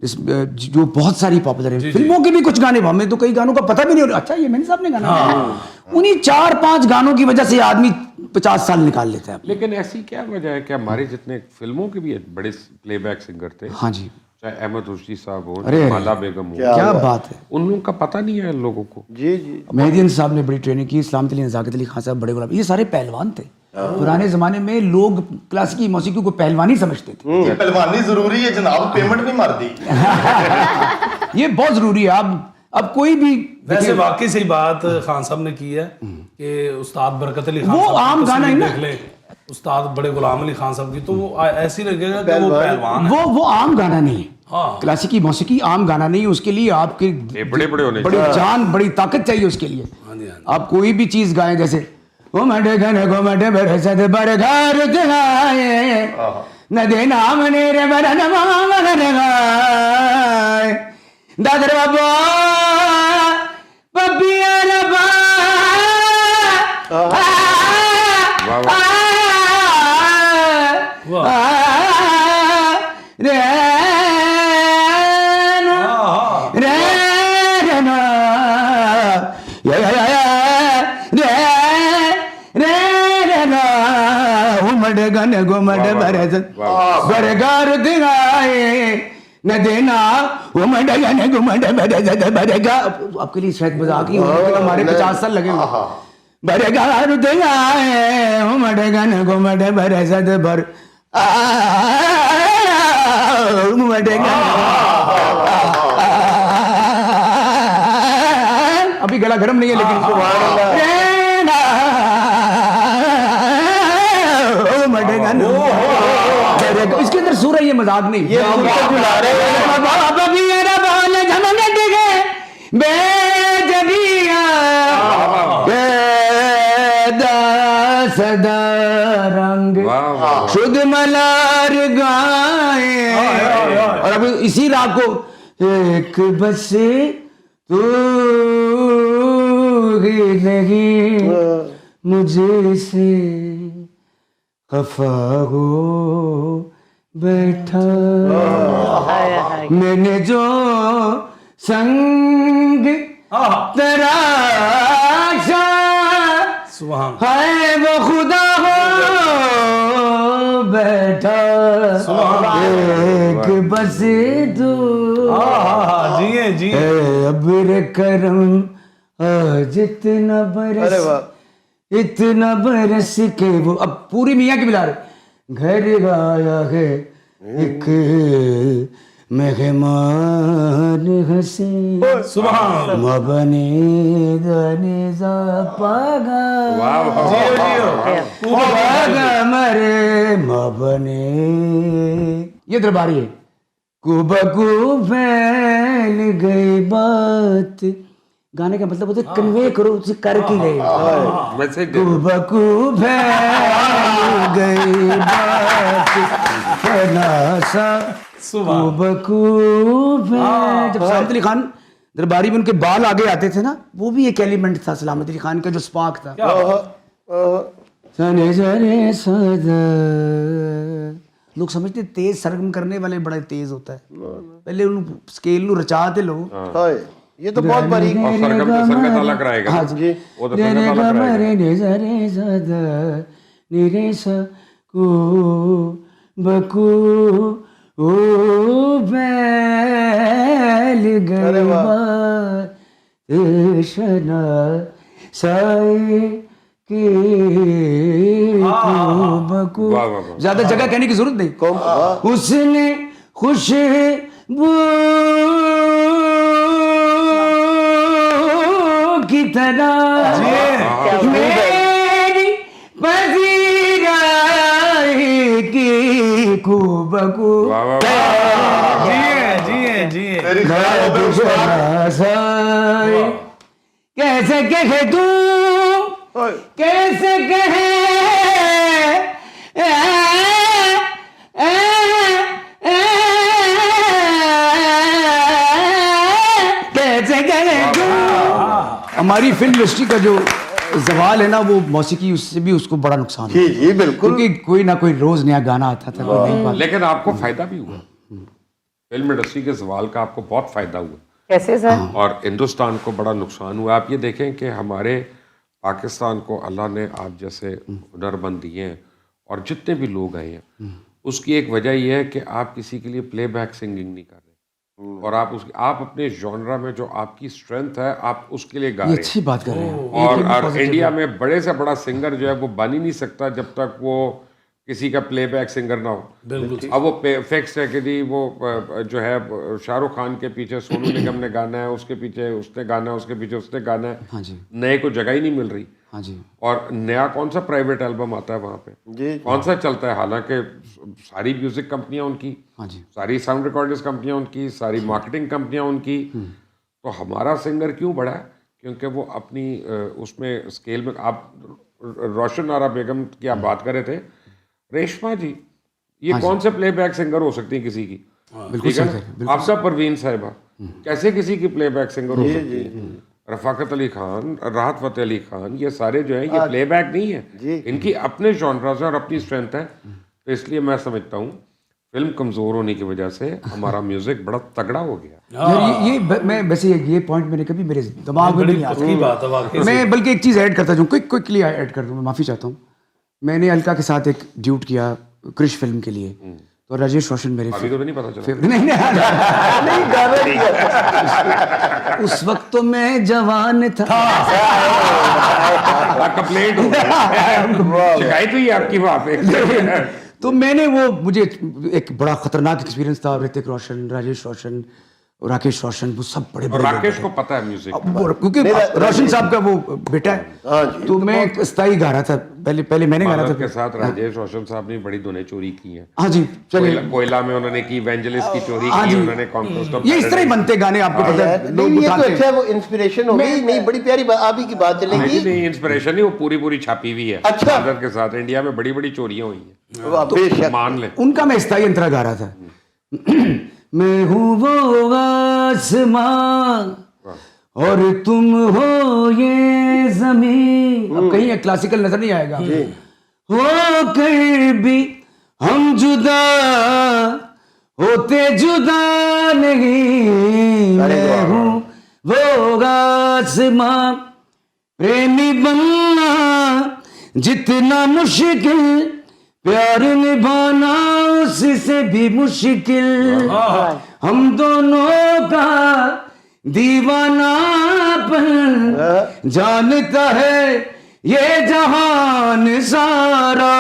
जो बहुत सारी पॉपुलर हैं। फिल्मों के भी कुछ गाने, हमें तो कई गानों का पता भी नहीं होता, अच्छा ये मेहंदी साहब ने गाना गाया। उन्हीं 4-5 गानों की वजह से आदमी 50 साल निकाल लेता है। लेकिन ऐसी क्या वजह है कि हमारे जितने फिल्मों के भी बड़े प्लेबैक सिंगर थे, हाँ जी, चाहे अहमद रुश्दी साहब हो, अरे माला बेगम हो, क्या बात है। उन लोगों का पता नहीं है लोगों को। जी जी, मेहदी साहब ने बड़ी ट्रेनिंग की, सलामत अली, नज़ाकत अली खान साहब, बड़े गुलाम, ये सारे पहलवान थे। पुराने जमाने में लोग क्लासिकी मौसीकी को पहलवानी समझते थे। ये पहलवानी जरूरी है जनाब, पेमेंट भी मार दी। ये बहुत जरूरी है। अब कोई भी वैसे वाकई सही बात खान साहब ने की है कि उस्ताद बरकत अली खान वो साहब की आम गाना तस्वीर है ना। देख ले, उस्ताद बड़े गुलाम अली खान साहब की, तो वो ऐसी लगेगा कि वो पहलवान है। वो आम गाना नहीं है। हाँ। क्लासिकी मौसीकी आम गाना नहीं है। उसके लिए आपके ये बड़े होने बड़ी जान, बड़ी ताकत चाहिए उसके लिए। हाँ जी, हाँ जी। आप कोई भी चीज गाएं, जैसे ओ मडे घने गो मडे बरसत बरगार गाए न दे नाम ने रे बरन मन गाए दादर बाबा पपिया रबा रे रे रे ना उमड़ गन गुमड़ बरस बरगार दिगाए न देना उमड़ गन गुमड़ बरस बरगा। आपके लिए शायद मजाक ही होगा, लेकिन हमारे 50 साल लगे बरगार दिगाए उमड़ गन गुमड़ बरस बर उमड़ गन। अभी गला गर्म नहीं है, लेकिन इसके अंदर सूर है, ये मजाक नहीं। ये सदा रंग शुद्ध मलार गाए। और अब इसी राग को एक बस तू ही नहीं मुझे से खफा हो बैठा मैंने जो संग तराशा सुभान है वो खुदा हो बैठा एक बस दो जिए जिए अब्र करम आज इतना बरस इतना बरस के वो। अब पूरी मियाँ की बिला रहे, घर आया है एक मेहमान हसी सुभान मबने दने जा पागा पागा मरे मबने। ये दरबारी है। कुबकू फैल गई बात, गाने का मतलब होता है कन्वे करो, उसे कर की गए। वैसे कुबकू फैल गई बात नासा कुबकू फैल। जब सलामत अली खान दरबारी में उनके बाल आगे आते थे ना, वो भी एक एलिमेंट था सलामत अली खान का, जो स्पार्क था। सने जरे सदा लोग समझते तेज सरगम करने वाले बड़ा तेज होता है, पहले उन स्केल नु रचाते लोग। हाय ये तो बहुत बारीक और सरगम अलग रहेगा। हाँ जी, वो तो सरगम अलग रहेगा। रे सदा निरे सा को बकू ओ बैल गवा शना साए के बकू। वाह, वाह, वाह। ज्यादा जगह कहने की जरूरत नहीं। उसने खुशबू की तरह मेरी पजीराई की खूबकू वाह, वाह, वाह। जिए जिए जिए मेरी ख्याल में उस्ताद साए कैसे कहे तू, कैसे कहे कैसे कहे तू। हमारी फिल्म इंडस्ट्री का जो जवाल है ना, वो मौसीकी, उससे भी उसको बड़ा नुकसान जी हुआ। जी बिल्कुल। क्योंकि कोई ना कोई रोज नया गाना आता था, कोई नई बात। लेकिन आपको फायदा भी हुआ, फिल्म इंडस्ट्री के सवाल का आपको बहुत फायदा हुआ, कैसे सर? और हिंदुस्तान को बड़ा नुकसान हुआ। आप ये देखें कि हमारे पाकिस्तान को अल्लाह ने आप जैसे हुनरमंद दिए हैं, और जितने भी लोग आए हैं, उसकी एक वजह यह है कि आप किसी के लिए प्लेबैक सिंगिंग नहीं कर रहे, और आप अपने जॉनरा में जो आपकी स्ट्रेंथ है, आप उसके लिए गा ये रहे हैं। अच्छी बात कर रहे हैं। और इंडिया में बड़े से बड़ा सिंगर जो है वो बन ही नहीं सकता जब तक वो किसी का प्लेबैक सिंगर ना हो। अब वो फिक्स है कि जी वो जो है शाहरुख खान के पीछे सोनू निगम ने गाना है, उसके पीछे उसने गाना है, उसके पीछे उसने गाना है। हाँ जी, नए को जगह ही नहीं मिल रही। हाँ जी। और नया कौन सा प्राइवेट एल्बम आता है वहाँ पे, जी कौन सा चलता है? हालांकि सारी म्यूजिक कंपनियां उनकी, हाँ जी। सारी साउंड रिकॉर्डर्स कंपनियां उनकी, सारी मार्केटिंग कंपनियां उनकी। तो हमारा सिंगर क्यों बढ़ा है? क्योंकि वो अपनी उसमें स्केल में, आप रोशन आरा बेगम की आप बात कर रहे थे, रेशमा जी, ये कौन से प्लेबैक सिंगर हो सकती है किसी की? ठीक है ना? आपसा परवीन साहिबा कैसे किसी की प्लेबैक सिंगर हो सकती है? रफाकत अली खान, राहत फतेह अली खान, ये सारे जो हैं ये प्लेबैक नहीं है, इनकी अपने जॉनरास और अपनी स्ट्रेंथ है। तो इसलिए मैं समझता हूँ फिल्म कमजोर होने की वजह से हमारा म्यूजिक बड़ा तगड़ा हो गया। यार मैं वैसे ये पॉइंट मैंने कभी मेरे दिमाग में नहीं पक्की बात है आता। वाकई से। मैं बल्कि एक चीज़ ऐड करता हूँ, क्विकली ऐड कर दूँ, मैं माफ़ी चाहता हूँ। मैंने अलका के साथ एक ड्यूट किया क्रिश फिल्म के लिए, तो राजेश रोशन मेरे अभी तो नहीं पता चला। नहीं, उस वक्त तो मैं जवान था। कंप्लेंट हो गई, शिकायत हुई आपकी वहाँ पे। तो मैंने वो, मुझे एक बड़ा खतरनाक एक्सपीरियंस था। ऋतिक रोशन, राजेश रोशन, राकेश रोशन, वो सब बड़े और बड़े राकेश को पता है म्यूजिक, क्योंकि रोशन साहब का वो बेटा है। तो मैं एक स्थाई गा रहा था, पहले मैंने गा रहा था के साथ राजेश रोशन साहब ने बड़ी धुनें चोरी की हैं। हाँ जी, चलिए। कोयला में उन्होंने की, इवेंजलिस्ट की चोरी की, उन्होंने कॉन्क्वेस्ट ऑफ ये इस तरह ही बनते गाने, आपको पता है, लोग नहीं, ये तो उठाते अच्छा है, वो इंस्पिरेशन हो गई। नहीं, बड़ी प्यारी बात, आप ही की बात चलेगी। नहीं, इंस्पिरेशन नहीं, वो पूरी छापी हुई है। अच्छा। फादर के साथ इंडिया में बड़ी चोरियां हुई हैं, वाह, बेशक। मान ले। उनका मैं स्थाई अंतरा गा रहा था। मैं हूँ वो आसमां और तुम हो ये जमीन। अब कहीं क्लासिकल नजर नहीं आएगा। हो कर भी हम जुदा होते जुदा नहीं। मैं हूँ वो आसमां, प्रेमी बनना जितना मुश्किल, प्यार निभाना उससे भी मुश्किल। हम दोनों का दीवानापन जानता है ये जहान सारा।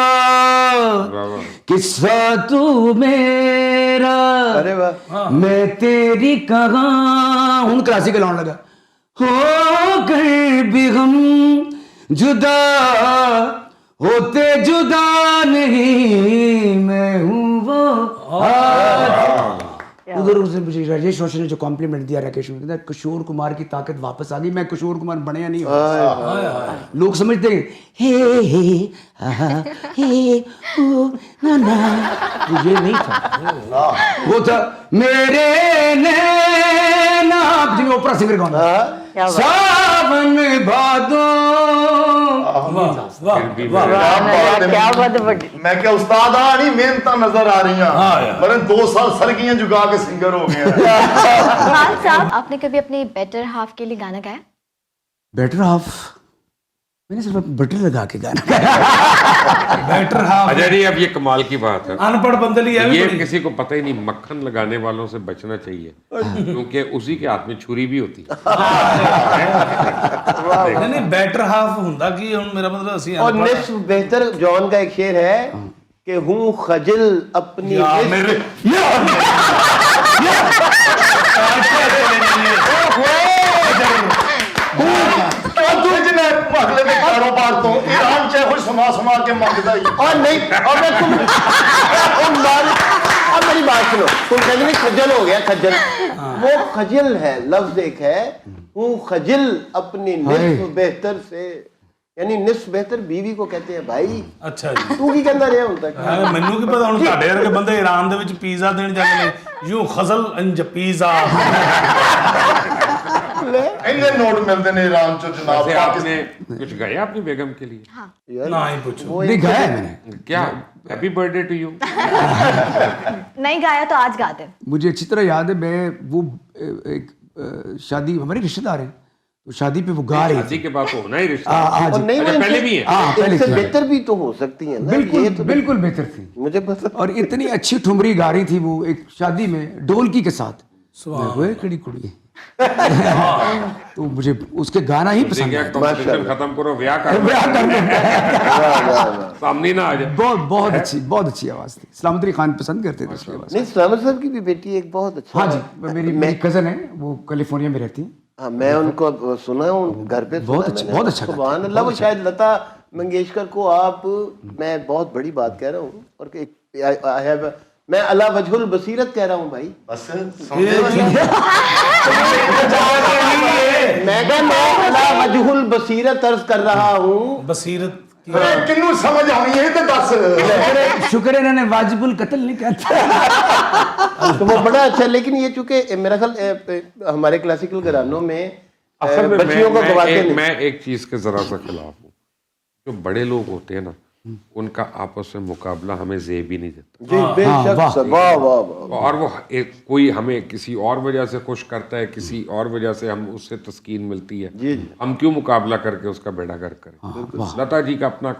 किस्सा तू मेरा, अरे वाह। मैं तेरी कहाँ हूँ। क्लासिकल आने लगा। हो कर भी हम जुदा होते जुदा नहीं। मैं हूँ वो। उधर उसने मुझे राजेश रोशन ने जो कॉम्प्लीमेंट दिया राकेश में, कहता किशोर कुमार की ताकत वापस आ गई। मैं किशोर कुमार बने या नहीं हो। लोग समझते हैं हे हे ओ ना ना, तो ये नहीं था। वो था मेरे नैना, जिन्हें ओपरा सिंगर गाना, सावन भादो। क्या बात है। मैं क्या उस्ताद नहीं, मेहनत नजर आ रही हैं। मैंने 2 साल सरगियां जुगा के सिंगर हो गए। खान साहब, आपने कभी अपने बेटर हाफ के लिए गाना गाया? बेटर हाफ मैंने सिर्फ बटर लगा के गाना गाया। बेटर हाफ अजय जी, अब ये कमाल की बात है, अनपढ़ बंदे लिए ये किसी को पता ही नहीं। मक्खन लगाने वालों से बचना चाहिए, क्योंकि उसी के हाथ में छुरी भी होती है। नहीं, बेटर हाफ ਹੁੰਦਾ कि ਹੁਣ मेरा मतलब ਅਸੀਂ और निस्फ बेहतर, जॉन का एक शेर है कि हूँ खजल अपनी मेरे जिन्हें अगले के कारोबार तो ईरान चाहे सुमा के मंगदा ही। और नहीं, और मैं तुम अब मेरी बात सुनो, तुम कहते नहीं खजल हो गया, खजल, वो खजल है, लफ्ज एक है, हूँ खजल अपनी निस्फ बेहतर से, यानी निस्फ बेहतर बीवी को कहते हैं भाई। ਅੱਛਾ ਜੀ तू की कहता रहा ਹੁੰਦਾ ਮੈਨੂੰ ਕੀ ਪਤਾ ਹੁਣ ਤੁਹਾਡੇ ਵਰਗੇ ਬੰਦੇ ਈਰਾਨ ਦੇ ਵਿੱਚ ਪੀਜ਼ਾ ਦੇਣ ਜਾਂਦੇ ਨੇ ਯੂ ਖਜ਼ਲ ਅੰਜ ਪੀਜ਼ਾ ਇੰਨੇ ਨੋਟ ਮਿਲਦੇ ਨੇ ईरान ਚ जनाब वैसे आपने पाकिस्तान कुछ गया अपनी बेगम के लिए? ਨਾ ਹੀ ਪੁੱਛੋ नहीं गाया है मैंने। क्या हैप्पी बर्थडे टू यू? नहीं गाया तो आज गा दे। मुझे अच्छी तरह याद है, मैं वो एक शादी, हमारे रिश्तेदार हैं, तो शादी पे वो गा रही शादी थी। के बाद तो होना ही रिश्ता। हाँ और जी, नहीं अच्छा, वो पहले इनसे- भी है? हाँ, पहले इनसे थी। बेहतर भी तो हो सकती है ना, बिल्कुल ये तो बिल्कुल बेहतर थी। मुझे पता। और इतनी अच्छी ठुमरी गा रही थी वो एक शादी में ढोलकी के साथ। मैं वो कड़ी कुड़ी तो मुझे उसके गाना ही पसंद क्या आया। कंपटीशन खत्म करो, ब्याह कर ब्याह करने वाह, वाह, वाह। सामने ना आ जाए। बहुत अच्छी आवाज थी। सलामत अली खान पसंद करते थे उसकी आवाज। नहीं, सलामत साहब की भी बेटी एक बहुत अच्छा। हाँ जी, मेरी कजन है, वो कैलिफोर्निया में रहती है। हाँ, मैं उनको सुना हूँ घर पे, बहुत अच्छा सुभान अल्लाह। वो शायद लता मंगेशकर को आप, मैं बहुत बड़ी बात कह रहा हूँ, और मैं अला वजहुल बसीरत कह रहा हूँ भाई। बस समझे मैं अला वजहुल बसीरत अर्ज कर रहा हूँ। ਬਸੀਰਤ ਕੀ किन्नू समझ आनी है तो दस। शुक्र है इन्होंने वाजिबुल कत्ल नहीं कहता। तो वो बड़ा अच्छा, लेकिन ये चूंकि मेरा ख्याल हमारे क्लासिकल घरानों में असल में बच्चियों को गवाते नहीं। मैं एक चीज के जरा सा खिलाफ हूँ। जो बड़े लोग होते हैं ना, उनका आपस में मुकाबला हमें जेब ही नहीं देता। जी बेशक, वाह वाह वाह। और वो कोई हमें किसी और वजह से खुश करता है, किसी और वजह से हम उससे तस्कीन मिलती है, जी हम क्यों मुकाबला करके उसका बेड़ा गर्क करें? लता जी का अपना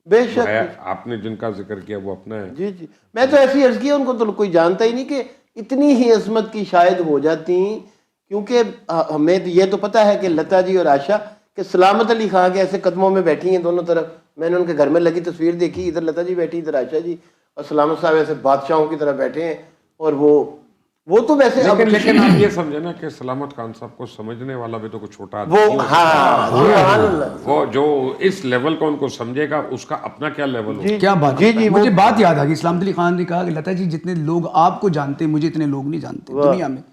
बेशक। है, आपने जिनका जिक्र किया वो अपना है। जी जी, मैं तो ऐसी अर्ज किया, उनको तो कोई जानता ही नहीं कि इतनी ही अजमत की शायद हो जाती, क्योंकि हमें ये तो पता है कि लता जी और आशा कि सलामत अली खां के ऐसे कदमों में बैठी हैं दोनों तरफ। मैंने उनके घर में लगी तस्वीर देखी, इधर लता जी बैठी, इधर आशा जी, और सलामत साहब ऐसे बादशाहों की तरह बैठे हैं। और वो तो वैसे लेकिन आप ये समझे ना कि सलामत खान साहब को समझने वाला भी तो कुछ छोटा आदमी वो, नहीं होता। हाँ, सुभान अल्लाह। वो जो इस लेवल का उनको समझेगा, उसका अपना क्या लेवल होगा। क्या बात जी, जी, मुझे बात याद आ गई। सलामत अली खान ने कहा कि लता जी जितने लोग आपको जानते हैं, मुझे इतने लोग नहीं जानते दुनिया में।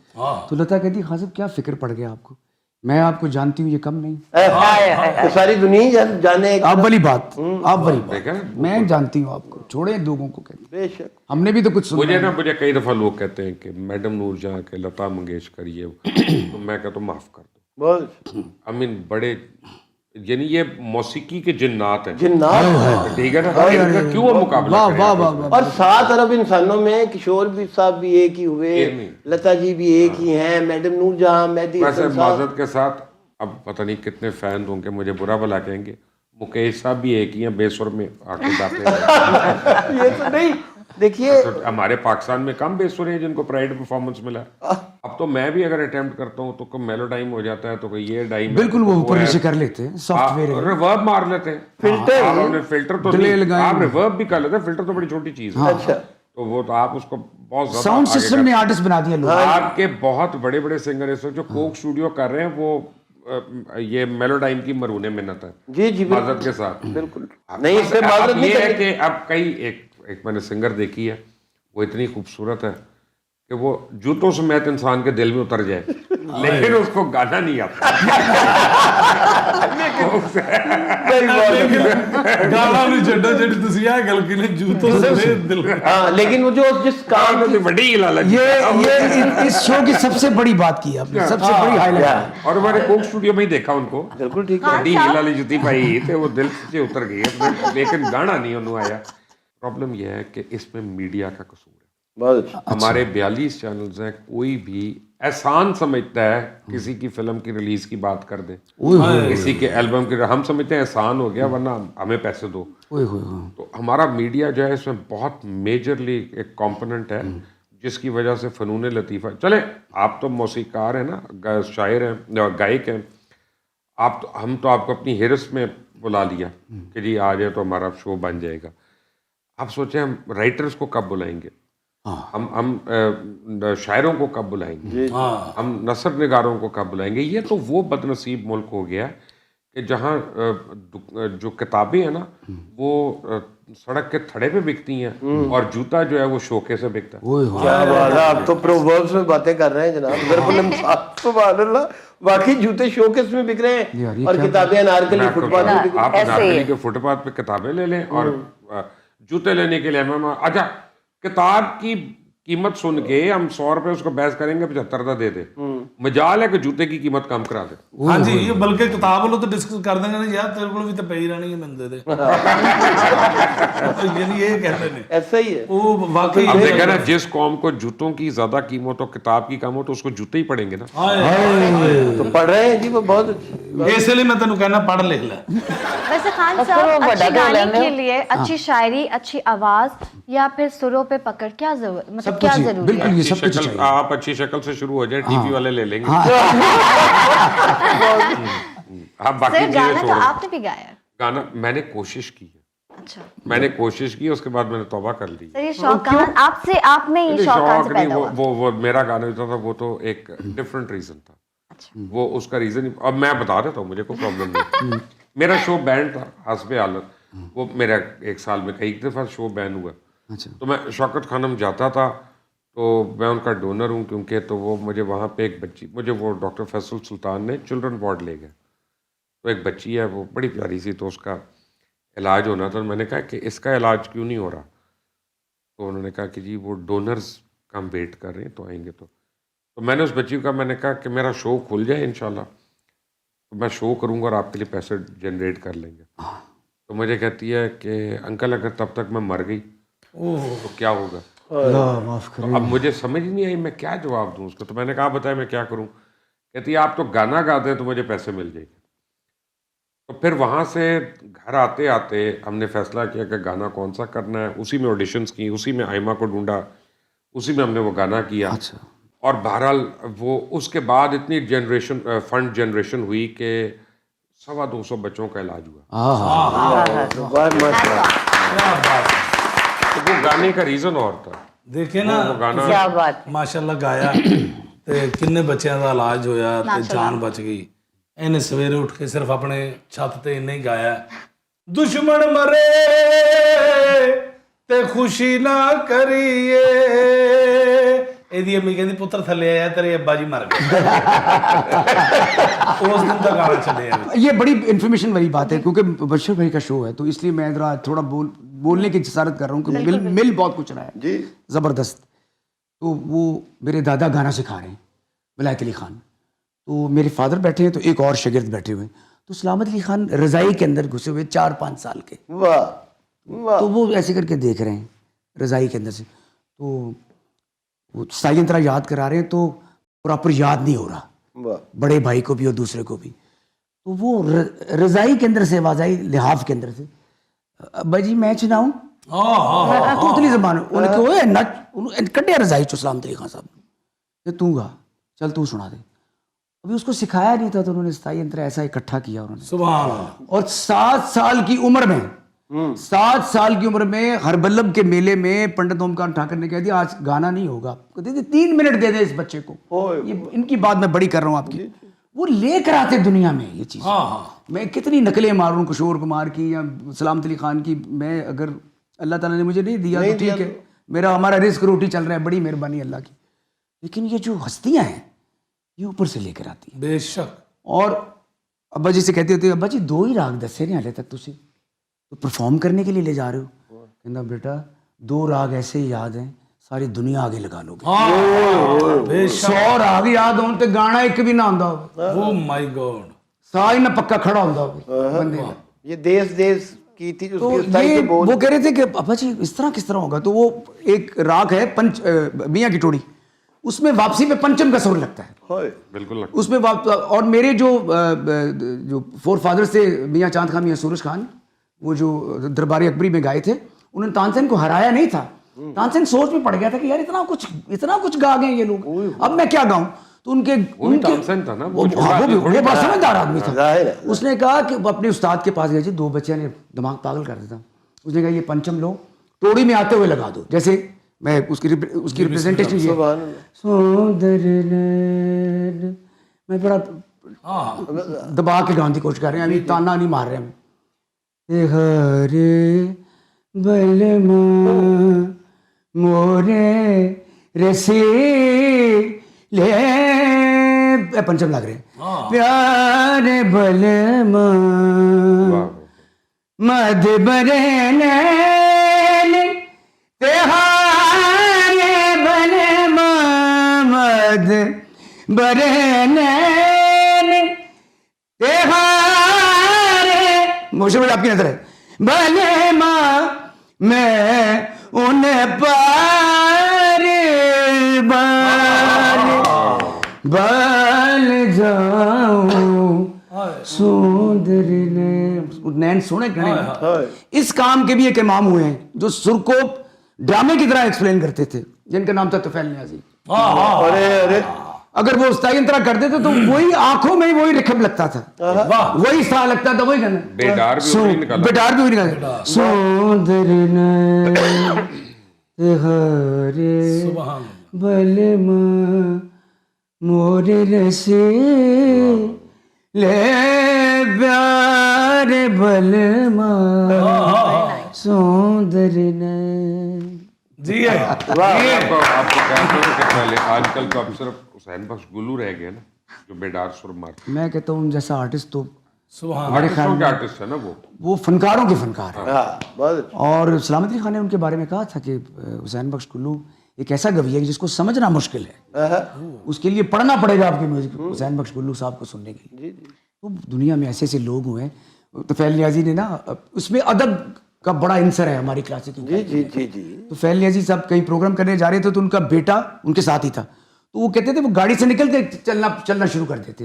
तो लता कहती, खान साहब क्या फिक्र पड़ गया आपको, मैं आपको जानती हूँ, ये कम नहीं। तो सारी दुनिया ही जाने। आप वाली बात, आप वाली देखा? बात, मैं जानती हूँ आपको, छोड़े लोगों को कहते। बेशक। हमने भी तो कुछ सुना। मुझे कई दफा लोग कहते हैं कि मैडम नूरजहां के, लता मंगेशकर, ये तो मैं कहता हूँ माफ कर दो। बहुत आई मीन बड़े, यानी ये मौसीकी के जिन्नात हैं। जिन्नात। ठीक है ना, इनका क्यों हम मुकाबला वाह करें वाह आपस वाह में? वाह। और 7 अरब इंसानों में किशोर भी साहब भी एक ही हुए, एक नहीं। लता जी भी एक ही हैं, मैडम नूरजहां, मेहदी वैसे हसन साहब। माजरत के साथ, अब पता नहीं कितने फैन होंगे, मुझे बुरा भला कहेंगे, मुकेश साहब भी एक ही हैं, बेसुर में आके गाते हैं। ये तो नहीं, देखिए तो हमारे पाकिस्तान में कम बेसुर हैं जिनको प्राइड परफॉर्मेंस मिला है। अब तो मैं भी अगर अटेम्प्ट करता हूँ तो कोई मेलोडाइम हो जाता है, तो कोई ये डाइम है, बिल्कुल वो तो ऊपर है। नीचे कर लेते हैं, सॉफ्टवेयर है। रिवर्ब मार लेते हैं, फिल्टर। आप अपने फिल्टर तो डिले नहीं, लगाएंगे। आप रिवर्ब भी कर लेते हैं, फिल्टर तो बड़ी छोटी चीज है। अच्छा। तो वो तो आप उसको बहुत ज्यादा साउंड आगे सिस्टम ने आर्टिस्ट बना दिया लोग। आपके बहुत बड़े बड़े सिंगर इस वक्त जो कोक स्टूडियो कर रहे हैं, वो ये मेलोडाइम की मरूने मिन्नत है। जी जी बिल्कुल, माजरत के साथ बिल्कुल नहीं, इससे माजरत अब नहीं ये है करनी। कि अब कई एक मैंने सिंगर देखी है, वो इतनी खूबसूरत है कि वो जूतों समेत इंसान के दिल में उतर जाए, लेकिन उसको गाना नहीं आता। ਗਾਲਾਂ ਨੂੰ ਛੱਡੋ, ਜਿਹੜੀ ਤੁਸੀਂ ਆਹ ਗੱਲ ਕੀਤੀ ਜੂਤੋਂ ਸੇ ਦਿਲ। हाँ, लेकिन वो जो जिस काम तो बड़ी ही लालच ये इस शो की सबसे बड़ी बात की आपने, सबसे बड़ी हाईलाइट। और मैंने कोक स्टूडियो में ही देखा उनको, बिल्कुल ठीक है। बड़ी ही लाली जुती पाई थे, वो दिल से उतर गई है, लेकिन गाना नहीं उन्होंने आया। प्रॉब्लम यह है कि इसमें मीडिया का कसूर है। बहुत अच्छा। हमारे 42 चैनल्स हैं, कोई भी एहसान समझता है किसी की फिल्म की रिलीज की बात कर दे, किसी के एल्बम की, हम समझते हैं एहसान हो गया, वरना हमें पैसे दो। तो हमारा मीडिया जो है इसमें बहुत मेजरली एक कंपोनेंट है, जिसकी वजह से फ़नून लतीफ़ा चले। आप तो मौसीकार हैं ना, शायर हैं, गायक हैं, आप तो, हम तो आपको अपनी हिरस में बुला लिया कि जी आ जाए तो हमारा शो बन जाएगा। आप सोचें हम राइटर्स को कब बुलाएंगे, हम शायरों को कब बुलाएंगे, हम नसर निगारों को कब बुलाएंगे। ये तो वो बदनसीब मुल्क हो गया कि जहाँ जो किताबें हैं ना वो सड़क के थड़े पे बिकती हैं और जूता जो है वो शोके से बिकता है। क्या बात है, आप तो प्रोवर्ब्स में बातें कर रहे हैं जनाब। सुभान अल्लाह, वाकई जूते शोकेस में बिक रहे हैं और किताबें अनारकली फुटपाथ पे बिक रही हैं। आप अनारकली के फुटपाथ पे किताबें ले लें और जूते लेने के लिए अच्छा किताब की कीमत सुन के हम 100 रुपए उसको बहस करेंगे 75 का दे दे, मजाल है कि जूते की कीमत कम करा दे। हाँ जी, ये बल्कि किताब लो तो डिस्कस कर देंगे ना यार, तेरे को भी तो पे ही रहनी है, मैंने दे दे। यानी ये कहते हैं ऐसा ही है। वो वाकई अब देखा ना, जिस कौम को जूतों की ज्यादा कीमत हो, किताब की कम हो, तो उसको जूते ही पड़ेंगे ना। तो पढ़ रहे हैं जी, वो बहुत अच्छी। इसलिए मैं तेन कहना पढ़ लिख ले। वैसे खान साहब, अच्छी गाने के लिए अच्छी शायरी, अच्छी आवाज या फिर सुरों पे पकड़ क्या जरूरत, मतलब क्या जरूरी बिल्कुल, है? ये सब कुछ चाहिए। आप अच्छी शक्ल से शुरू हो जाए, टीवी वाले ले लेंगे। आप बाकी सर चीजें गाना तो छोड़ दो। आपने भी गाया है? गाना मैंने कोशिश की है, अच्छा मैंने कोशिश की, उसके बाद मैंने तौबा कर ली। सर, ये शौक कहाँ आपसे, आप में ये शौक कहाँ से शौक नहीं, पैदा हुआ? वो मेरा गाना जो था वो तो एक डिफरेंट रीजन था। वो उसका रीजन अब मैं बता देता हूँ, मुझे कोई प्रॉब्लम नहीं। मेरा शो बैंड था हस्बे हालत, वो मेरा 1 साल में कई दफ़ा शो बैन हुआ। तो मैं शौकत खानम जाता था, तो मैं उनका डोनर हूँ क्योंकि, तो वो मुझे वहाँ पे एक बच्ची, मुझे वो डॉक्टर फैसल सुल्तान ने चिल्ड्रन वार्ड ले गए, तो एक बच्ची है वो बड़ी प्यारी सी, तो उसका इलाज होना था। मैंने कहा कि इसका इलाज क्यों नहीं हो रहा, तो उन्होंने कहा कि जी वो डोनर्स का हम वेट कर रहे हैं, तो आएंगे। तो मैंने उस बच्ची का मैंने कहा कि मेरा शो खुल जाए इंशाल्लाह, तो मैं शो करूँगा और आपके लिए पैसे जनरेट कर लेंगे। तो मुझे कहती है कि अंकल अगर तब तक मैं मर गई तो क्या होगा। तो अब मुझे समझ नहीं आई मैं क्या जवाब दूं उसको। तो मैंने कहा बताया मैं क्या करूं। कहती है आप तो गाना गाते हैं तो मुझे पैसे मिल जाएंगे। तो फिर वहाँ से घर आते आते हमने फैसला किया कि गाना कौन सा करना है। उसी में ऑडिशंस की, उसी में आइमा को ढूंढा, उसी में हमने वो गाना किया। और बहरहाल वो उसके बाद इतनी फंड जनरेशन हुई कि 225 बच्चों का इलाज हुआ। तो वो गाने का रीजन और था। देखे ना वो गाना क्या बात। माशाल्लाह गाया ते किन्ने बच्चों का इलाज होया ते जान बच गई। इन्हें सवेरे उठ के सिर्फ अपने छत ते इन्हें गाया, दुश्मन मरे ते खुशी ना करिए। एदी अम्मी कहती पुत्र थले आया तेरे अब्बा जी मर गए। उस दिन तक गाना चले। ये बड़ी इन्फॉर्मेशन वाली बात है क्योंकि बशर भाई का शो है, तो इसलिए मैं जरा थोड़ा बोलने की जसारत कर रहा हूँ कि मिल बहुत कुछ रहा है जी ज़बरदस्त। तो वो मेरे दादा गाना सिखा रहे हैं, वलायत अली खान। तो मेरे फादर बैठे हैं, तो एक और शागिर्द बैठे हुए हैं। तो सलामत अली खान रज़ाई के अंदर घुसे हुए 4-5 साल के। वाह वाह। तो वो ऐसे करके देख रहे हैं रज़ाई के अंदर से, तो वो साइन तरह याद करा रहे हैं, तो प्रॉपर याद नहीं हो रहा, वाह। बड़े भाई को भी और दूसरे को भी। तो वो रज़ाई के अंदर से आवाज़ आई, लिहाफ के अंदर से, अब्बा जी मैं सुनाऊं। तो उतनी जबान उन्हें कटिया रज़ाई चो सलामत अली खान साहब ने, तू गा, चल तू सुना दे। अभी उसको सिखाया नहीं था, तो उन्होंने स्थाई अंतर ऐसा इकट्ठा किया उन्होंने। सुभान अल्लाह। और 7 साल की उम्र में 7 साल की उम्र में हरबल्लभ के मेले में पंडित ओमकार ठाकर ने कह दिया आज गाना नहीं होगा, कहते थे 3 मिनट दे दे इस बच्चे को। ये इनकी बात मैं बड़ी कर रहा हूँ आपकी। वो लेकर आते दुनिया में ये चीज़। मैं कितनी नकलें मारूं किशोर कुमार की या सलामत अली खान की, मैं अगर अल्लाह ताला ने मुझे नहीं दिया तो ठीक है, मेरा हमारा रिस्क रोटी चल रहा है, बड़ी मेहरबानी अल्लाह की। लेकिन ये जो हस्तियां हैं ये ऊपर से लेकर आती हैं बेशक। और अब्बा जी से कहते होते अब्बा जी 2 ही राग दसे ने हाले तक तुसी तो परफॉर्म करने के लिए ले जा रहे हो। कहना बेटा 2 राग ऐसे ही याद हैं सारी दुनिया आगे लगा लोगे। 100 राग याद हों तो गाना एक भी ना आंदा हो। Oh my God. सारी ना पक्का खड़ा होंदा हो बंदे का। ये देश की थी तो उसकी उस्तादी ये के बोल। वो कह रहे थे कि अब्बा जी इस तरह किस तरह होगा। तो वो एक राग है मियाँ की टोड़ी, उसमें वापसी पे पंचम का सुर लगता है बिल्कुल उसमें और मेरे जो फोर फादर्स थे मियाँ चांद खान, मियाँ सूरज खान, वो जो दरबारी अकबरी में गाए थे, उन्होंने तानसेन को हराया नहीं था। तानसेन सोच में पड़ गया था कि यार इतना कुछ गा गए ये लोग, अब मैं क्या गाऊं। तो उनके तानसेन था ना, वो बड़ा समझदार आदमी था। उसने कहा कि अपने उस्ताद के पास गए जी, 2 बच्चे ने दिमाग पागल कर देता। उसने कहा ये पंचम लो, टोड़ी में आते हुए लगा दो। जैसे मैं उसकी रिप्रेजेंटेशन ये मैं बड़ा दबा के गाने की कोशिश कर रहे हैं, अभी ताना नहीं मार रहे हम। हरे बलमा मोरे रसी ले पंचम लग रहे हैं। प्यारे बलमा मद बरे नैन तेहारे बलमा मद बरे नैन तेहारे मुझे बड़ी आपकी नजर है बलमा मैं उन्हें पार बाल जाऊं सुंदर नैन सोने गणे। इस काम के भी एक इमाम हुए हैं जो सुर को ड्रामे की तरह एक्सप्लेन करते थे, जिनका नाम था तुफैल नियाज़ी। अरे अरे अगर वो उस्ताद तरह करते थे तो वही आंखों में वही रिखब लगता था, वही सा लगता था, वही गाना बेडार भी वही निकाला। बेडार भी वही निकाला। सुंदर नैन हरे बलमा मोरे रसे ले प्यारे बलमा सुंदर नैन। जी है। आपको कहते हैं कि पहले आजकल तो अब सिर्फ हुसैन बख्श गुल्लू रह गए ना जो बेडार सुर मारते। मैं कहता हूँ जैसा आर्टिस्ट तो आर्टिस्टों के आर्टिस्ट है ना वो फनकारों के फनकार है। बहुत और सलामत अली खान ने उनके बारे में कहा था कि हुसैन बख्श गुल्लू एक ऐसा गवैया है जिसको समझना मुश्किल है, उसके लिए पढ़ना पड़ेगा आपकी म्यूजिक हुसैन बख्श गुल्लू साहब को सुनने के लिए। तो दुनिया में ऐसे ऐसे लोग हुए हैं। तुफैल नियाज़ी ने ना उसमें अदब का बड़ा इंसर है हमारी क्लासिक। जी जी जी जी। तुफैल नियाज़ी साहब कहीं प्रोग्राम करने जा रहे थे तो उनका बेटा उनके साथ ही था, तो वो कहते थे वो गाड़ी से निकलते चलना शुरू कर देते,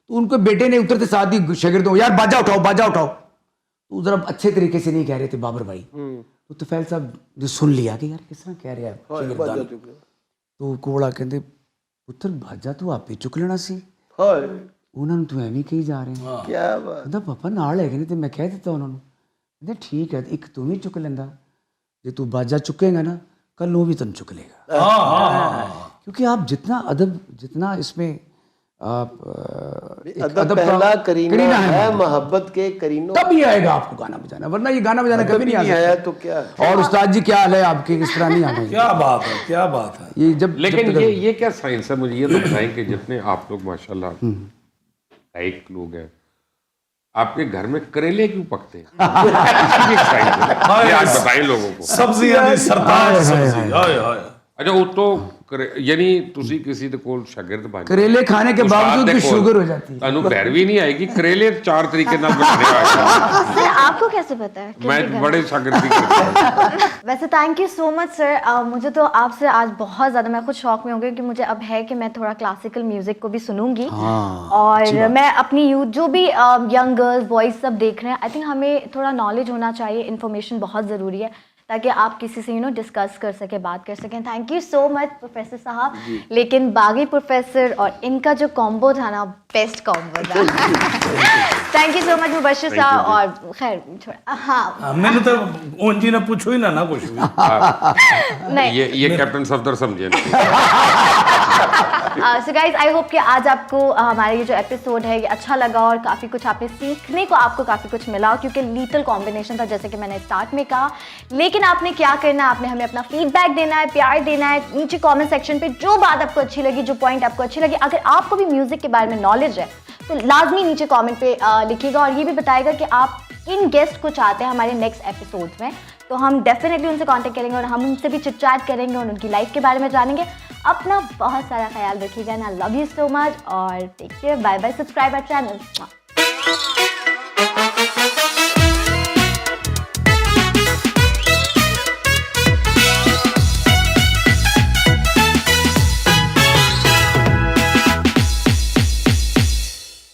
तो उनके बेटे ने उतरते साथ ही शागिर्दों यार बाजा उठाओ। तो जरा अच्छे तरीके से नहीं कह रहे थे बाबर भाई। तो तुफैल साहब ने सुन लिया कि यार किस तरह कह रहे हैं, तो कोड़ा कहते पुत्र बाजा तू आप ही चुक लेना सी, उन्होंने तू एवं कही जा रहे हैं। क्या बात। कहता पापा नाल है नहीं तो मैं कह देता उन्होंने। कहते ठीक है एक तू भी चुक लेंदा, जो तू बाजा चुकेगा ना कल वो भी तुम चुक लेगा। क्योंकि आप जितना अदब जितना इसमें आप अदब पहला करीना है मोहब्बत के करीनों, तब ये आएगा आपको गाना बजाना, वरना ये गाना बजाना कभी नहीं आया तो क्या है? और उस्ताद जी क्या हाल है आपके, किस तरह नहीं आना। क्या बात है, क्या बात है। ये जब लेकिन ये क्या साइंस है, मुझे ये तो बताएं कि जितने आप लोग माशाल्लाह गायक लोग हैं, आपके घर में करेले क्यों पकते हैं? ये आज बताएं लोगों को। सब्जियां सरताज सब्जी हाय हाय। अच्छा वो तो यानी ਤੁਸੀਂ ਕਿਸੇ ਦੇ ਕੋਲ ਸ਼ਾਗਿਰਦ ਬਣ करेले खाने के बावजूद भी शुगर हो जाती है। ਤੁਹਾਨੂੰ ਭੈਰਵੀ नहीं आएगी, करेले 4 तरीके ਨਾਲ बनाने आएगा। सर आपको कैसे पता है? मैं बड़े शागिर्दी करता हूं। वैसे thank you so much sir, मुझे तो आपसे आज बहुत ज़्यादा मैं खुद शौक में हो गई कि मुझे अब है कि मैं थोड़ा क्लासिकल म्यूजिक को भी सुनूंगी। और मैं अपनी यूथ जो भी यंग गर्ल्स बॉयज़ सब देख रहे हैं, आई थिंक हमें थोड़ा नॉलेज होना चाहिए, इन्फॉर्मेशन बहुत ज़रूरी है ताकि आप किसी से डिस्कस कर सके, बात कर सकें। Thank you so much professor साहब। लेकिन बागी प्रोफेसर और इनका जो कॉम्बो था ना, बेस्ट कॉम्बो था। Thank you so much Mubashshir साहब। और खैर हाँ मैंने तो उनजी ने पूछो ही ना कुछ भी। नहीं ये कैप्टन सफदर समझे सो गाइज आई होप कि आज आपको हमारा ये जो एपिसोड है ये अच्छा लगा और काफ़ी कुछ आपने सीखने को आपको काफ़ी कुछ मिला, क्योंकि लीथल कॉम्बिनेशन था जैसे कि मैंने स्टार्ट में कहा। लेकिन आपने क्या करना है, आपने हमें अपना फीडबैक देना है, प्यार देना है नीचे कमेंट सेक्शन पे, जो बात आपको अच्छी लगी, जो पॉइंट आपको अच्छी लगी। अगर आपको भी म्यूजिक के बारे में नॉलेज है तो लाजमी नीचे कमेंट पे लिखिएगा और ये भी बताएगा कि आप किन गेस्ट को चाहते हैं हमारे नेक्स्ट एपिसोड में, तो हम डेफिनेटली उनसे कांटेक्ट करेंगे और हम उनसे भी चिट चैट करेंगे और उनकी लाइफ के बारे में जानेंगे। अपना बहुत सारा ख्याल रखिएगा ना, लव यू सो मच और take care, bye bye, subscribe our channel.